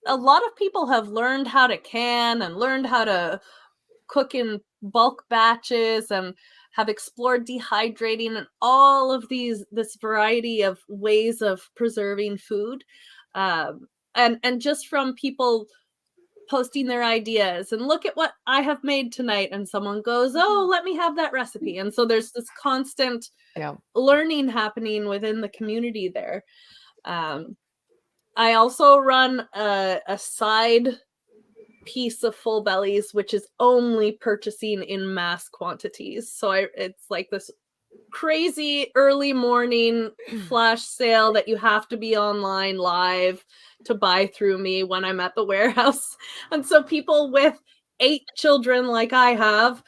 a lot of people have learned how to can and learned how to cook in bulk batches and have explored dehydrating and all of this variety of ways of preserving food. And just from people posting their ideas and look at what I have made tonight, and someone goes, oh, let me have that recipe. And so there's this constant learning happening within the community there. I also run a side piece of Full Bellies, which is only purchasing in mass quantities. So it's like this crazy early morning flash sale that you have to be online live to buy through me when I'm at the warehouse. And so people with 8 children like I have,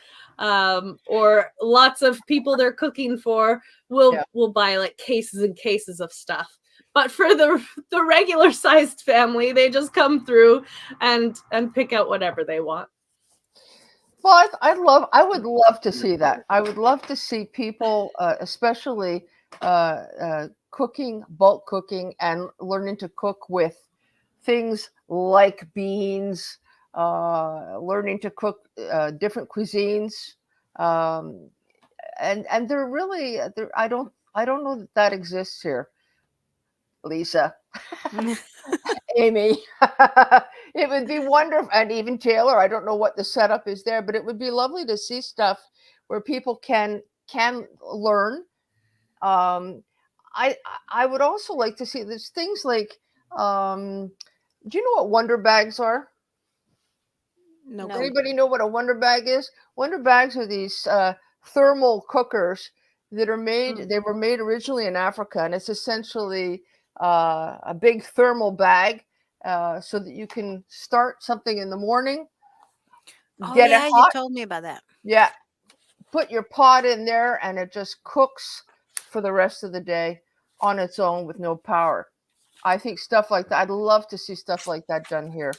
or lots of people they're cooking for will buy like cases and cases of stuff. But for the regular sized family, they just come through and pick out whatever they want. Well, I would love to see that. I would love to see people, especially cooking, bulk cooking, and learning to cook with things like beans, learning to cook different cuisines, and they're really. I don't know that exists here, Lisa. Amy, it would be wonderful, and even Taylor. I don't know what the setup is there, but it would be lovely to see stuff where people can learn. I would also like to see there's things like, do you know what Wonder Bags are? No. Anybody know what a Wonder Bag is? Wonder Bags are these thermal cookers that are made. They were made originally in Africa, and it's essentially a big thermal bag, so that you can start something in the morning, Oh get yeah, it you hot, told me about that. yeah, put your pot in there and it just cooks for the rest of the day on its own with no power. I think stuff like that, I'd love to see stuff like that done here.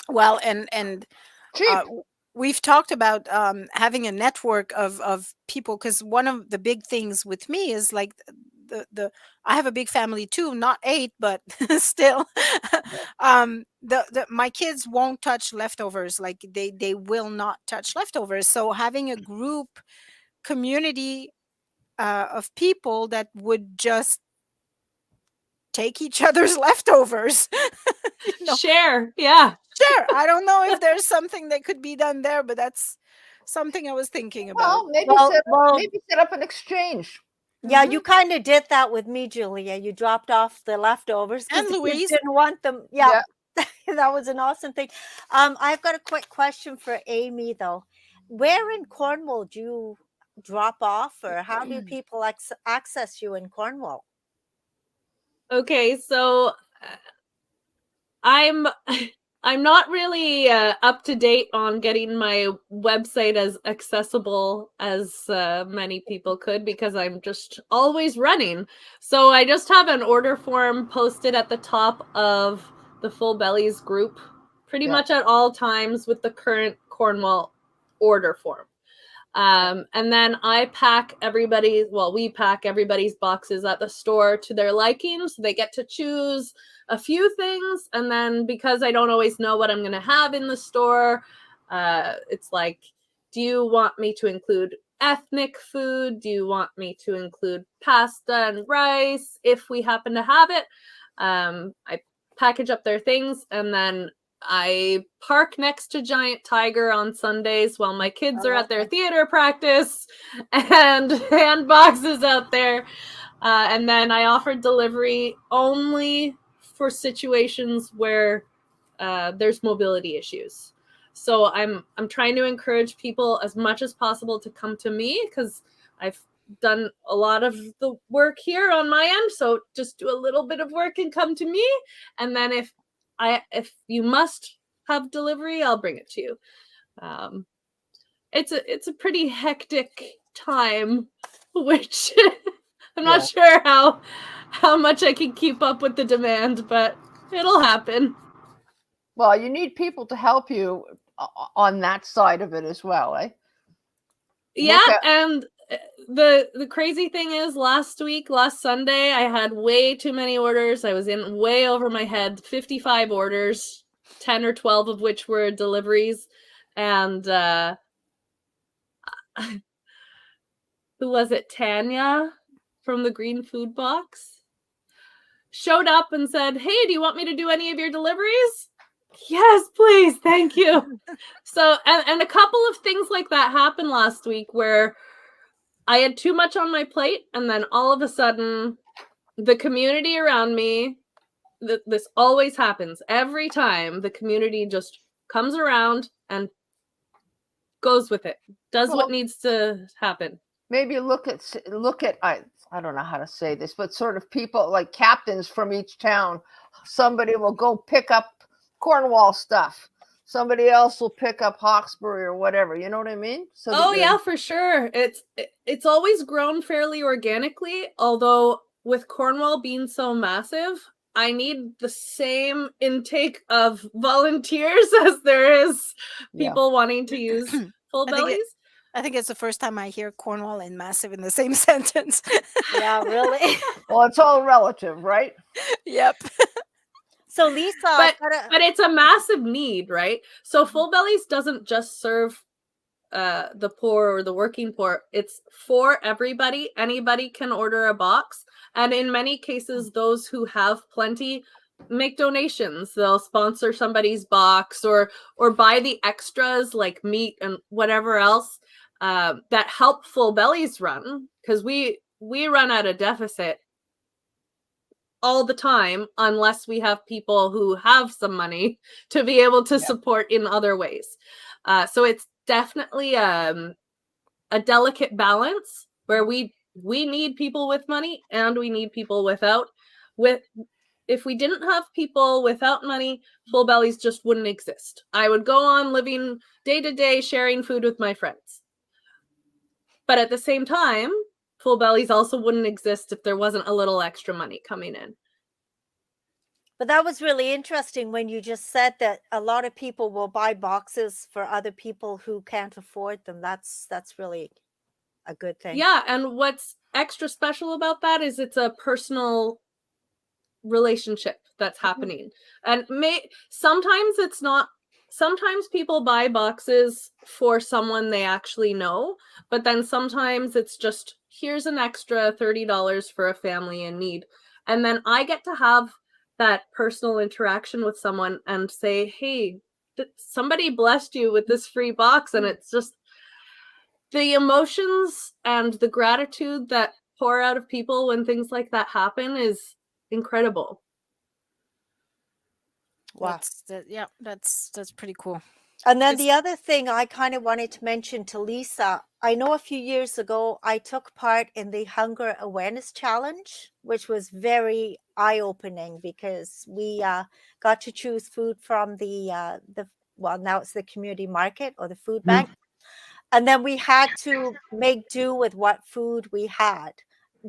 Well, and Cheap. we've talked about having a network of people, because one of the big things with me is like the I have a big family too, not 8, but still. My kids won't touch leftovers. Like they will not touch leftovers. So having a group community of people that would just take each other's leftovers. No. Share. Yeah. Sure. I don't know if there's something that could be done there, but that's something I was thinking about. Well, maybe, Well, maybe set up an exchange. yeah, you kind of did that with me, Julia. You dropped off the leftovers And because you Louise. didn't want them. Yeah, that was an awesome thing. I've got a quick question for Amy though. Where in Cornwall do you drop off, or how do people access you in Cornwall? Okay, so I'm not really up to date on getting my website as accessible as many people could, because I'm just always running. So I just have an order form posted at the top of the Full Bellies group pretty much at all times with the current Cornwall order form. And then we pack everybody's boxes at the store to their liking. So they get to choose a few things. And then because I don't always know what I'm going to have in the store, it's like, do you want me to include ethnic food? Do you want me to include pasta and rice if we happen to have it? I package up their things, and then I park next to Giant Tiger on Sundays while my kids are at their theater practice and hand boxes out there. And then I offer delivery only for situations where there's mobility issues. So I'm trying to encourage people as much as possible to come to me, because I've done a lot of the work here on my end. So just do a little bit of work and come to me. And then if you must have delivery, I'll bring it to you. It's a pretty hectic time, which I'm not sure how much I can keep up with the demand, but it'll happen. Well, you need people to help you on that side of it as well, eh? Yeah, and the crazy thing is, last Sunday, I had way too many orders. I was in way over my head, 55 orders, 10 or 12 of which were deliveries. And who was it? Tanya from the Green Food Box showed up and said, "Hey, do you want me to do any of your deliveries?" Yes, please. Thank you. So, and a couple of things like that happened last week where I had too much on my plate, and then all of a sudden the community around me, this always happens every time, the community just comes around and goes with it, does what needs to happen. Maybe look at I don't know how to say this, but sort of people like captains from each town. Somebody will go pick up Cornwall stuff. Somebody else will pick up Hawkesbury or whatever. You know what I mean? So yeah, for sure. It's always grown fairly organically, although with Cornwall being so massive, I need the same intake of volunteers as there is people wanting to use Full Bellies. I think it's the first time I hear Cornwall and massive in the same sentence. Yeah, really. Well, it's all relative, right? Yep. So Lisa, but it's a massive need, right? So Full Bellies doesn't just serve the poor or the working poor. It's for everybody. Anybody can order a box, and in many cases, those who have plenty make donations. They'll sponsor somebody's box or buy the extras like meat and whatever else that help Full Bellies run, because we run at a deficit all the time unless we have people who have some money to be able to support in other ways. So it's definitely a delicate balance where we need people with money and we need people without. If we didn't have people without money, Full Bellies just wouldn't exist. I would go on living day to day, sharing food with my friends. But at the same time, Full Bellies also wouldn't exist if there wasn't a little extra money coming in. But that was really interesting when you just said that a lot of people will buy boxes for other people who can't afford them. That's really a good thing. Yeah, and what's extra special about that is it's a personal relationship that's happening. And sometimes it's not. Sometimes people buy boxes for someone they actually know, but then sometimes it's just, here's an extra $30 for a family in need. And then I get to have that personal interaction with someone and say, hey, somebody blessed you with this free box. And it's just the emotions and the gratitude that pour out of people when things like that happen is incredible. Wow. That's pretty cool. And then It's- the other thing I kind of wanted to mention to Lisa, I know a few years ago I took part in the Hunger Awareness Challenge, which was very eye-opening because we got to choose food from the well, now it's the community market or the food bank. And then we had to make do with what food we had.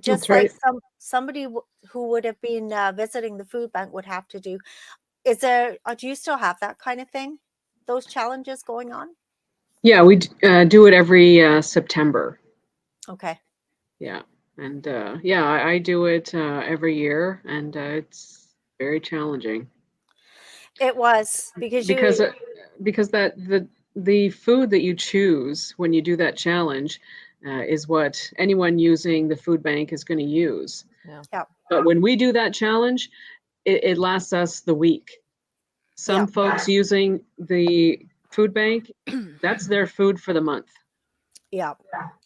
Just That's right. like somebody who would have been visiting the food bank would have to do. Is there, do you still have that kind of thing? Those challenges going on? Yeah, we do it every September. Okay. Yeah. And yeah, I do it every year, and it's very challenging It was because because that the food that you choose when you do that challenge is what anyone using the food bank is going to use. Yeah. But when we do that challenge, it lasts us the week. Some Yeah. folks using the food bank, that's their food for the month. Yeah.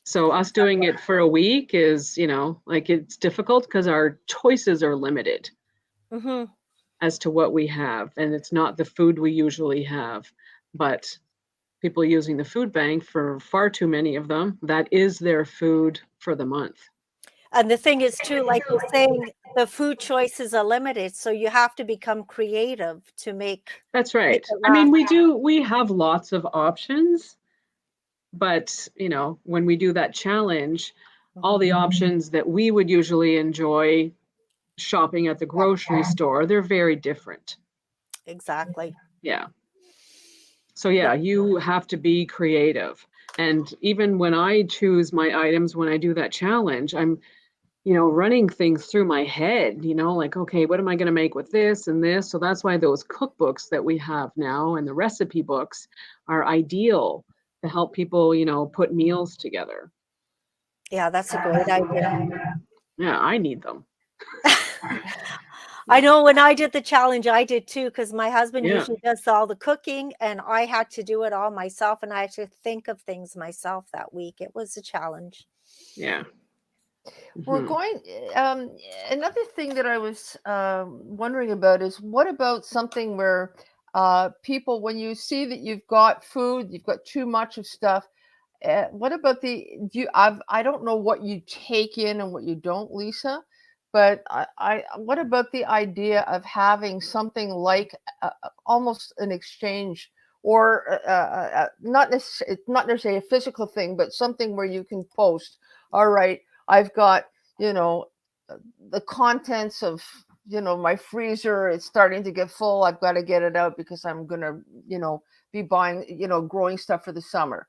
So us doing it for a week is, like it's difficult because our choices are limited Mm-hmm. as to what we have. And it's not the food we usually have. But people using the food bank, for far too many of them, that is their food for the month. And the thing is too, like you're saying, the food choices are limited, so you have to become creative to make. That's right. it I mean, last. we have lots of options, but when we do that challenge, all the options that we would usually enjoy shopping at the grocery store, they're very different. Exactly. Yeah. So yeah, you have to be creative. And even when I choose my items, when I do that challenge, I'm running things through my head, like, okay, what am I going to make with this and this? So that's why those cookbooks that we have now and the recipe books are ideal to help people, put meals together. Yeah, that's a great idea. Yeah, I need them. I know when I did the challenge, I did too, because my husband Yeah. usually does all the cooking and I had to do it all myself and I had to think of things myself that week. It was a challenge. Yeah. We're Mhm. going. Another thing that I was wondering about is what about something where people, when you see that you've got food, you've got too much of stuff. What about I don't know what you take in and what you don't, Lisa, but what about the idea of having something like almost an exchange, or not necessarily a physical thing, but something where you can post, all right, I've got, the contents of, my freezer, it's starting to get full. I've got to get it out because I'm going to, be buying, growing stuff for the summer.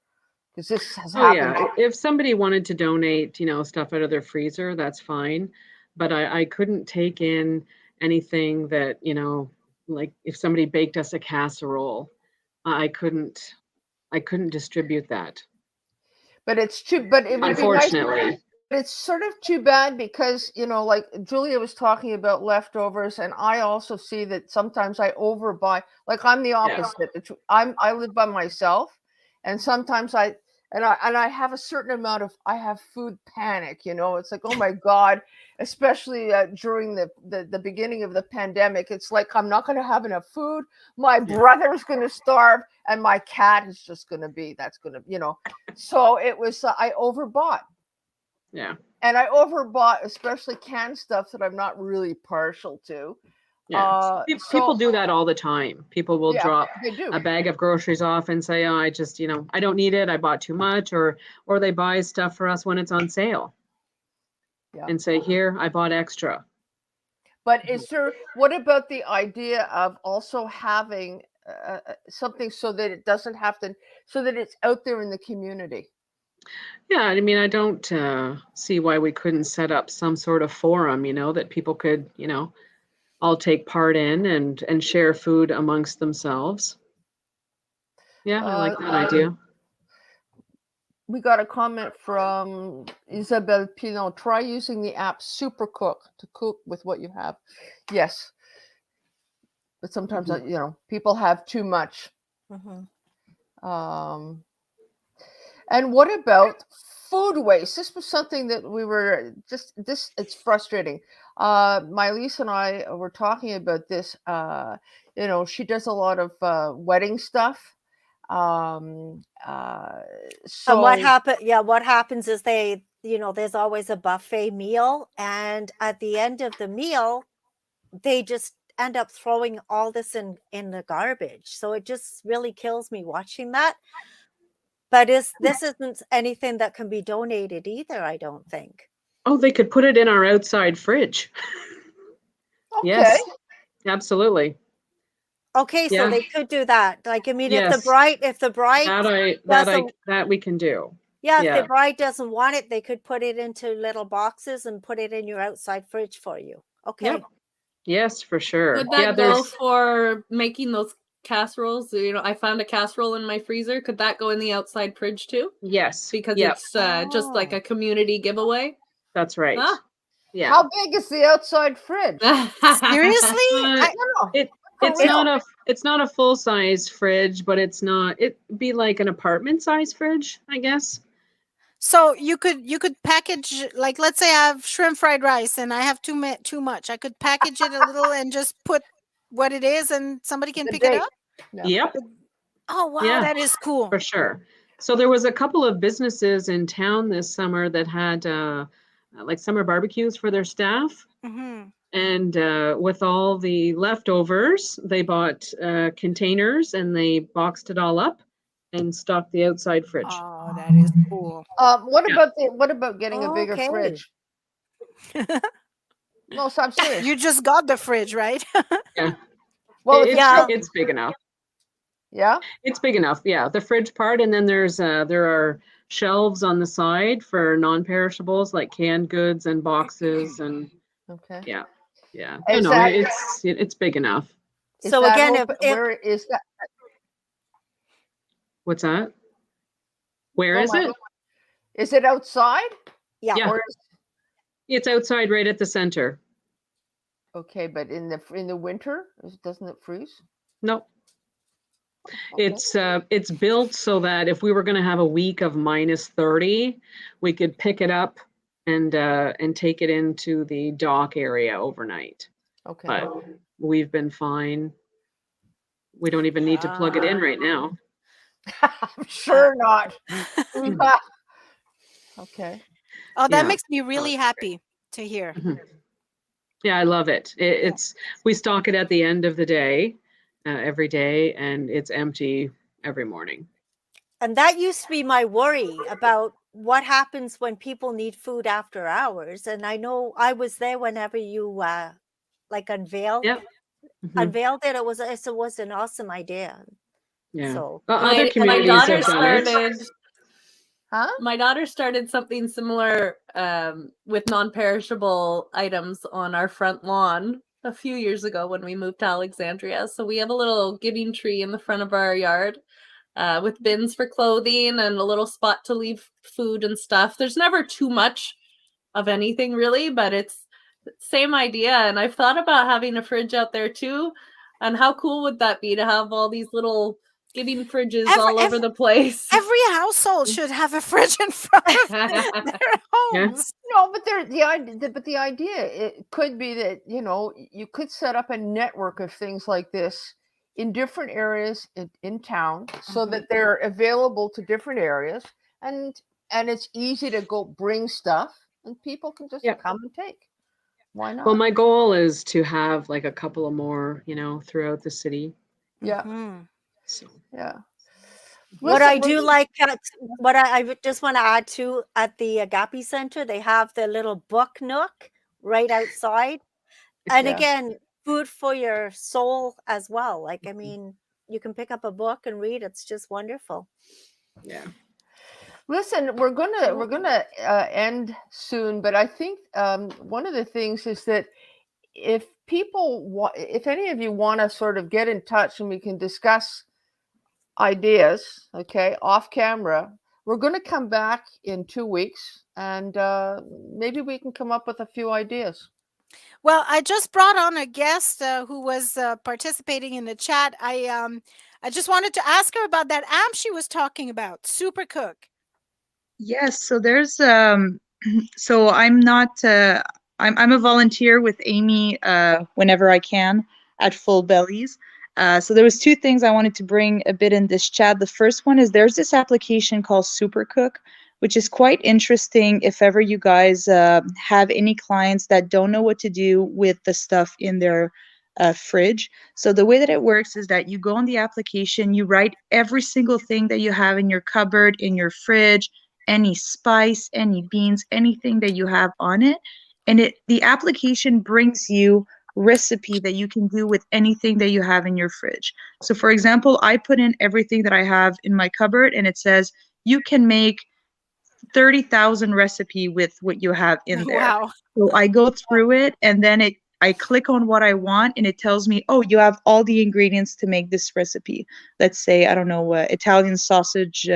Because this has Oh happened. yeah, if somebody wanted to donate, stuff out of their freezer, that's fine. But I couldn't take in anything that, like if somebody baked us a casserole, I couldn't distribute that, But it would be nice. unfortunately. But it's sort of too bad because, like Julia was talking about leftovers, and I also see that sometimes I overbuy. Like I'm the opposite. I live by myself, and sometimes I have a certain amount of, I have food panic. It's like, oh my God, especially during the beginning of the pandemic. It's like I'm not going to have enough food. My brother's going to starve, and my cat is just going to be. That's going to, So it was. I overbought. Yeah. And I overbought, especially canned stuff that I'm not really partial to. Yeah. People So do that all the time. People will yeah, drop they do. a bag of groceries off and say, "Oh, I just, I don't need it. I bought too much," or they buy stuff for us when it's on sale Yeah. and say, "Here, I bought extra." But is there, what about the idea of also having something so that it doesn't have to, so that it's out there in the community? Yeah, I mean, I don't see why we couldn't set up some sort of forum, that people could, all take part in and share food amongst themselves. Yeah, I like that idea. We got a comment from Isabel Pinot. Try using the app Supercook to cook with what you have. Yes. But sometimes, people have too much. Mhm. And what about food waste? This was something that we were it's frustrating. Mylise and I were talking about this. She does a lot of wedding stuff. And So what happen? Yeah, what happens is there's always a buffet meal, and at the end of the meal, they just end up throwing all this in the garbage. So it just really kills me watching that. But this isn't anything that can be donated either, I don't think. Oh, they could put it in our outside fridge. okay. Yes, absolutely. Okay, so Yeah. they could do that. Like, I mean, Yes. if the bride That we can do. yeah, if Yeah. the bride doesn't want it, they could put it into little boxes and put it in your outside fridge for you. Okay. Yep. Yes, for sure. Would that Yeah, go for making those casseroles? I found a casserole in my freezer. Could that go in the outside fridge too? Yes. Because Yep. it's just like a community giveaway. That's right. Ah. Yeah. How big is the outside fridge? Seriously? It's not a full size fridge, but it'd be like an apartment size fridge, I guess. So you could package, like, let's say I have shrimp fried rice and I have too much. I could package it a little and just put what it is, and somebody can The pick it date. up. Yeah. Yep, Oh wow, Yeah. that is cool. for sure. So there was a couple of businesses in town this summer that had like summer barbecues for their staff. Hmm. And with all the leftovers, they bought containers and they boxed it all up and stocked the outside fridge. Oh, that is cool. What Yeah. about getting a bigger Okay. fridge? No, so I'm serious. You just got the fridge, right? Well, if it's, yeah. it's big enough. yeah. It's big enough. Yeah, the fridge part, and then there are shelves on the side for non-perishables like canned goods and boxes and Okay. yeah. Is No, that- it's big enough. Is So that again, open- where is that? What's that? Where Oh is my- it? Is it outside? Yeah. Yeah. Or It's outside right at the center. okay, but in the winter, doesn't it freeze? No, Okay. it's built so that if we were going to have a week of -30, we could pick it up and take it into the dock area overnight. Okay. But we've been fine. We don't even need to plug it in right now. I'm sure not. Okay. Oh, that Yeah. makes me really happy to hear. Yeah, I love it. We stock it at the end of the day, every day, and it's empty every morning. And that used to be my worry about what happens when people need food after hours. And I know I was there whenever you like unveiled Yep. Mhm. unveiled it. It was an awesome idea. Yeah. So Well, My- other my communities daughter have done it. started. Huh? My daughter started something similar with non-perishable items on our front lawn a few years ago when we moved to Alexandria. So we have a little giving tree in the front of our yard with bins for clothing and a little spot to leave food and stuff. There's never too much of anything really, but it's same idea. And I've thought about having a fridge out there too. And how cool would that be to have all these little giving fridges all over the place? Every household should have a fridge in front of their homes. No, but the idea it could be that you could set up a network of things like this in different areas in town, so that they're available to different areas, and it's easy to go bring stuff, and people can just Yep. come and take. Why not? Well, my goal is to have like a couple of more, throughout the city. Yeah. Mhm. So Yeah. What Listen, I we're do gonna- like, what I would just want to add to, at the Agape Center, they have the little book nook right outside. And Yeah. again, food for your soul as well. Like, I mean, you can pick up a book and read. It's just wonderful. yeah. Listen, we're gonna end soon, but I think one of the things is that if if any of you want to sort of get in touch and we can discuss ideas, okay, off camera, we're going to come back in 2 weeks, and maybe we can come up with a few ideas. Well, I just brought on a guest who was participating in the chat. I just wanted to ask her about that app she was talking about, Supercook. Yes, so there's so I'm not I'm a volunteer with Amy whenever I can at Full Bellies. So there was two things I wanted to bring a bit in this chat. The first one is there's this application called Supercook, which is quite interesting if ever you guys have any clients that don't know what to do with the stuff in their fridge. So the way that it works is that you go on the application, you write every single thing that you have in your cupboard, in your fridge, any spice, any beans, anything that you have on it. And the application brings you recipe that you can do with anything that you have in your fridge. So for example, I put in everything that I have in my cupboard and it says you can make 30,000 recipe with what you have in there. Wow. So I go through it and then I click on what I want and it tells me, oh, you have all the ingredients to make this recipe. Let's say, I don't know, Italian sausage,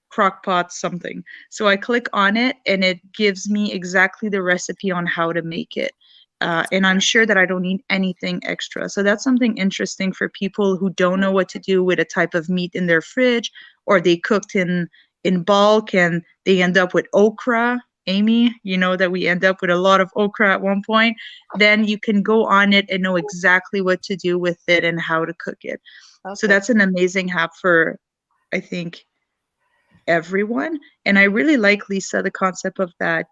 crock pot something. So I click on it and it gives me exactly the recipe on how to make it. And I'm sure that I don't need anything extra. So that's something interesting for people who don't know what to do with a type of meat in their fridge, or they cooked in bulk and they end up with okra. Amy, you know that we end up with a lot of okra at one point. Then you can go on it and know exactly what to do with it and how to cook it. So Okay. that's an amazing app for, I think, everyone. And I really like, Lisa, the concept of that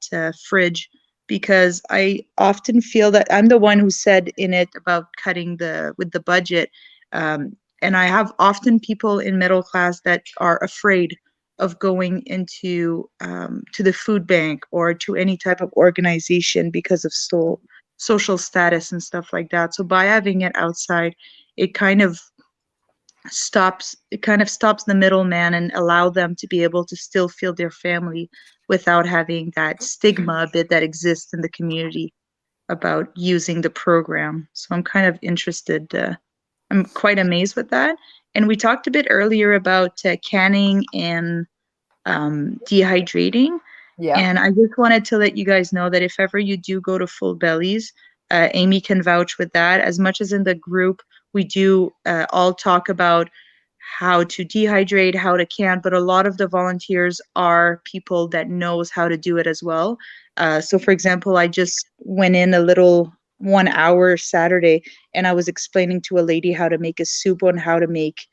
fridge, because I often feel that I'm the one who said in it about cutting with the budget. And I have often people in middle class that are afraid of going into to the food bank or to any type of organization because of social status and stuff like that. So by having it outside, it kind of stops the middleman and allow them to be able to still feel their family without having that stigma a bit that exists in the community about using the program. So I'm kind of interested. I'm quite amazed with that. And we talked a bit earlier about canning and dehydrating. Yeah. And I just wanted to let you guys know that if ever you do go to Full Bellies, Amy can vouch with that. As much as in the group, we do all talk about how to dehydrate, how to can, but a lot of the volunteers are people that knows how to do it as well. So for example, I just went in a little 1 hour Saturday and I was explaining to a lady how to make a soup and how to make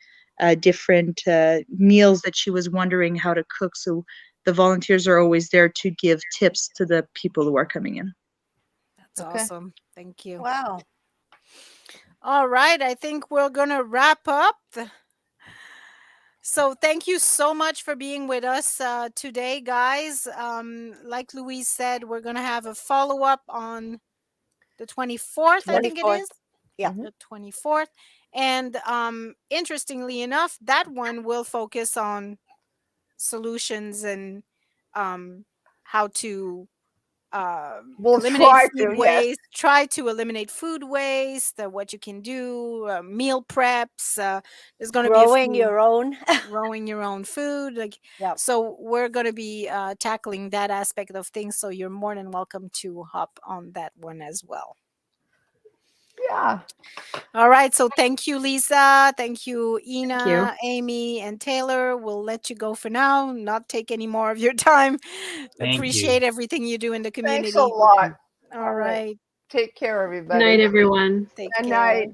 different meals that she was wondering how to cook. So the volunteers are always there to give tips to the people who are coming in. That's Okay. awesome. Thank you. Wow. All right. I think we're going to wrap up. So thank you so much for being with us today, guys. Like Louise said, we're going to have a follow-up on the 24th, I think it 24th. is. Yeah. The 24th. And interestingly enough, that one will focus on solutions and how to We'll eliminate try food to, yes. waste, try to eliminate food waste, what you can do, meal preps. There's going to be Growing your own. growing your own food. Yeah. So we're going to be tackling that aspect of things. So you're more than welcome to hop on that one as well. Yeah. All right. So thank you, Lisa. Thank you, Ina, Thank Amy, and Taylor. We'll let you go for now, not take any more of your time. Thank Appreciate you. everything you do in the community. Thanks a lot. All right. Take care, Good everybody. night, everyone. Take Good care. night.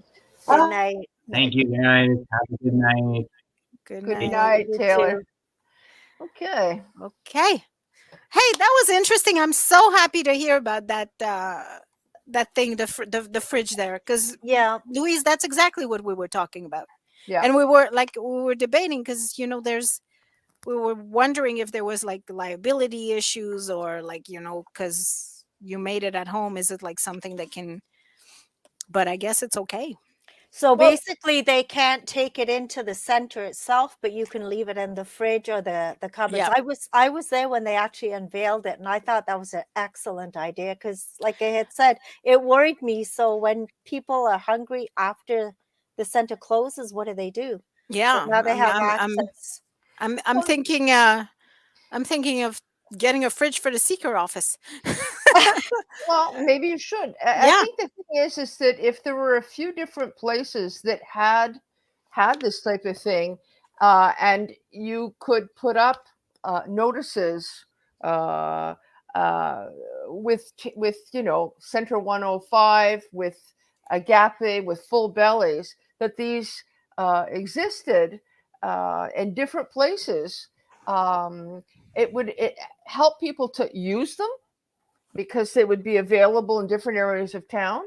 Good night. Thank you, guys. Have a good night. Good Good night. night, You Taylor. too. Okay. Okay. Hey, that was interesting. I'm so happy to hear about that that thing, the fridge there, because Yeah. Louise, that's exactly what we were talking about. Yeah. And we were debating because we were wondering if there was like liability issues or like because you made it at home, is it like something that can? But I guess it's okay. So Well- basically, they can't take it into the center itself, but you can leave it in the fridge or the cupboards. Yeah. I was there when they actually unveiled it, and I thought that was an excellent idea because, like I had said, it worried me. So when people are hungry after the center closes, what do they do? Yeah, So now they have I'm access. I'm thinking of getting a fridge for the seeker office. Well, maybe you should. Yeah. I think the thing is that if there were a few different places that had this type of thing, and you could put up notices with Center 105, with Agape, with Full Bellies, that these existed in different places, it would help people to use them, because they would be available in different areas of town,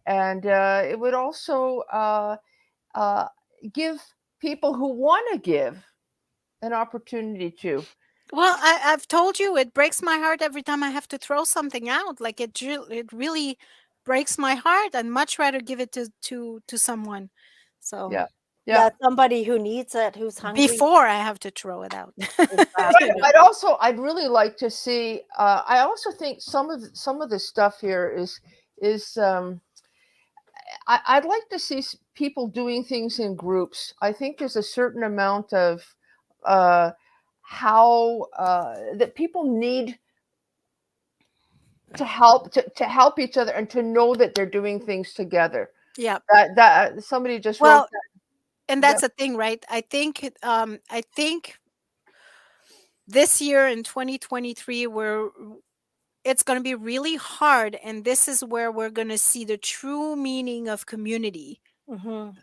and it would also give people who want to give an opportunity to. Well, I've told you, it breaks my heart every time I have to throw something out. Like it really breaks my heart. I'd much rather give it to someone. So Yeah. Yeah, somebody who needs it, who's hungry. before I have to throw it out. Exactly. I'd really like to see. I also think some of the stuff here is I'd like to see people doing things in groups. I think there's a certain amount of how that people need to help each other and to know that they're doing things together. Yeah. That somebody just Well, wrote that. and that's the thing, right? I think this year in 2023, it's going to be really hard, and this is where we're going to see the true meaning of community Mhm.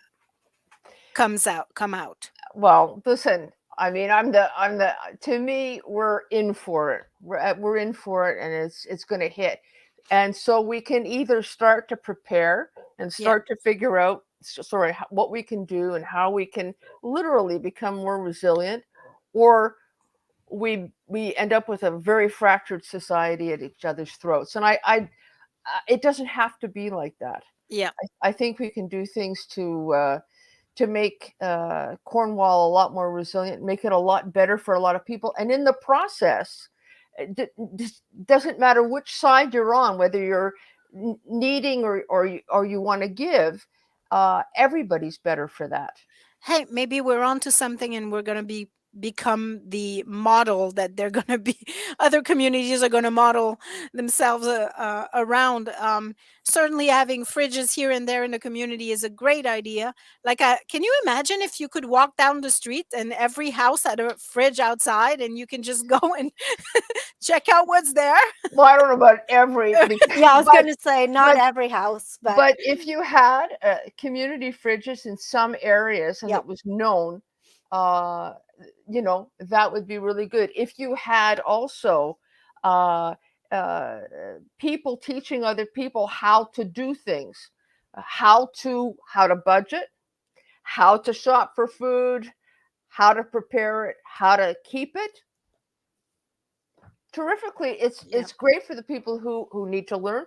come out. Well, listen, I mean, to me, we're in for it. We're in for it, and it's going to hit. And so we can either start to prepare and start to figure out what we can do and how we can literally become more resilient, or we end up with a very fractured society at each other's throats. And it doesn't have to be like that. Yeah. I think we can do things to make Cornwall a lot more resilient, make it a lot better for a lot of people. And in the process, it doesn't matter which side you're on, whether you're needing or you want to give, everybody's better for that. Hey, maybe we're onto something, and we're going to become the model that they're going to be other communities are going to model themselves around. Certainly having fridges here and there in the community is a great idea. Like, can you imagine if you could walk down the street and every house had a fridge outside, and you can just go and check out what's there? Well, I don't know about every. Yeah, I was going to say not every house, but if you had community fridges in some areas and Yep. it was known, that would be really good. If you had also people teaching other people how to do things, how to budget, how to shop for food, how to prepare it, how to keep it. Terrifically, it's great for the people who need to learn.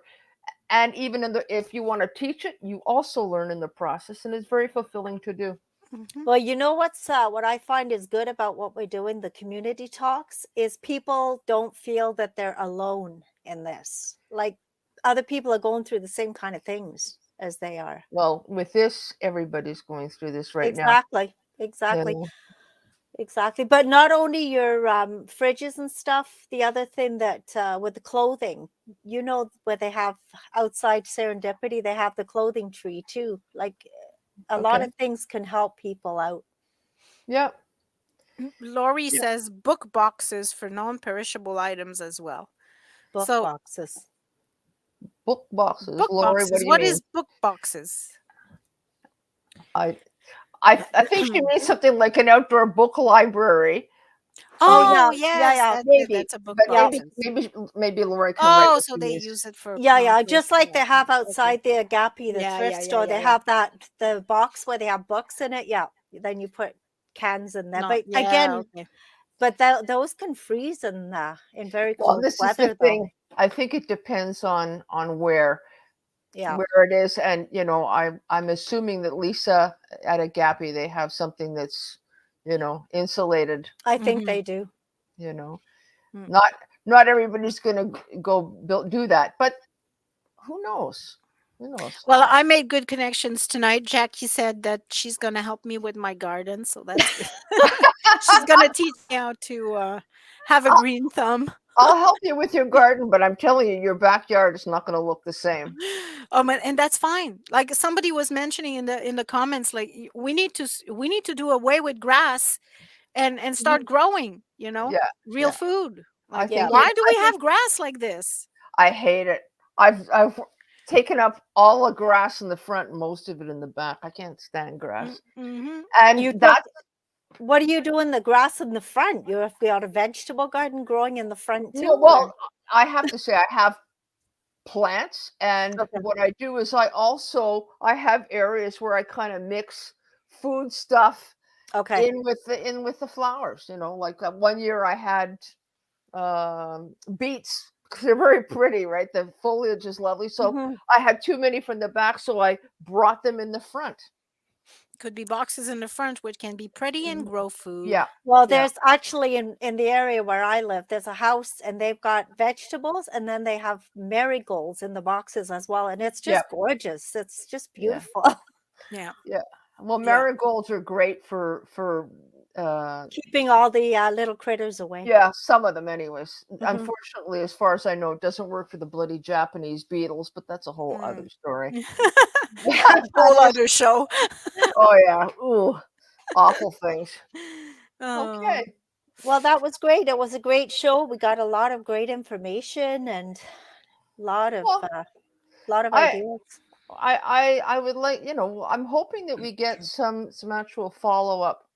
And even if you want to teach it, you also learn in the process, and it's very fulfilling to do. Mhm. Well, you know what I find is good about what we're doing, the community talks, is people don't feel that they're alone in this. Like other people are going through the same kind of things as they are. Well, with this, everybody's going through this right now. Exactly. Exactly. Exactly. But not only your fridges and stuff, the other thing that with the clothing, where they have outside Serendipity, they have the clothing tree too. Like a lot of things can help people out. Yeah. Lori says book boxes for non-perishable items as well. Book So- boxes. Book boxes. Book Lori, boxes. what do you What mean? is book boxes? I think she means something like an outdoor book library. Oh, yeah, yes, yeah. Maybe, that's a book but Yeah. nonsense. maybe Lori can write Oh, what so she they means. use it for Yeah, yeah. groceries. Just like they Yeah, have okay. outside the Agape, the Yeah, thrift yeah, yeah, store, yeah, they yeah. have the box where they have books in it. Yeah. Then you put cans in there. No, But yeah, again, okay. but those can freeze in very Well, cold this is the weather, though. thing. I think it depends on where Yeah. it is, and I'm assuming that Lisa at Agape, they have something that's insulated. I think Mhm. they do. You know, Mm. not everybody's gonna go do that, but who knows? Who knows? Well, I made good connections tonight. Jackie said that she's going to help me with my garden, so that's good. She's going to teach me how to have a I'll- green thumb. I'll help you with your garden, but I'm telling you, your backyard is not going to look the same. And that's fine. Like somebody was mentioning in the comments, like we need to do away with grass and start growing. Yeah, real yeah. food. I Like, think why it- do I we think- have grass like this? I hate it. I've taken up all the grass in the front, and most of it in the back. I can't stand grass, Mm-hmm. and You took- that's What do you do in the grass in the front? You've got a vegetable garden growing in the front too? well. or- I have to say, I have plants, and Okay. what I do is I have areas where I kind of mix food stuff Okay. in with the flowers. Like one year I had beets. 'Cause they're very pretty, right? The foliage is lovely. So Mhm. I had too many from the back, so I brought them in the front. Could be boxes in the front, which can be pretty and grow food. Yeah. Well, Yeah. there's actually in the area where I live, there's a house and they've got vegetables and then they have marigolds in the boxes as well. And it's just gorgeous. It's just Yeah. beautiful. Yeah. Well, Yeah. marigolds are great for Keeping all the little critters away. yeah, some of them anyways. Mhm. Unfortunately, as far as I know, it doesn't work for the bloody Japanese beetles, but that's a whole other story. Whole other show. Oh yeah. Ooh. Awful things. Oh. Okay. Well, that was great. It was a great show. We got a lot of great information and a lot of I- ideas. I would like, I'm hoping that we get some actual follow up,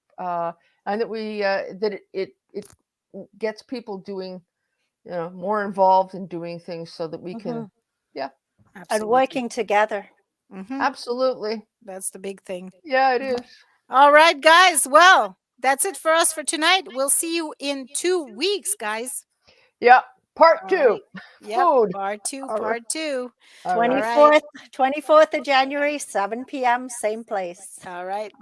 and that we that it gets people doing, more involved in doing things so that we can, And Absolutely. working together. Mhm. absolutely, That's the big thing. yeah, it is. All right, guys. Well, that's it for us for tonight. We'll see you in 2 weeks, guys. Yeah, part All 2, right. Yep. food. Part two. All right. Part two. All right. right. 24th of January, 7 p.m., same place. All right.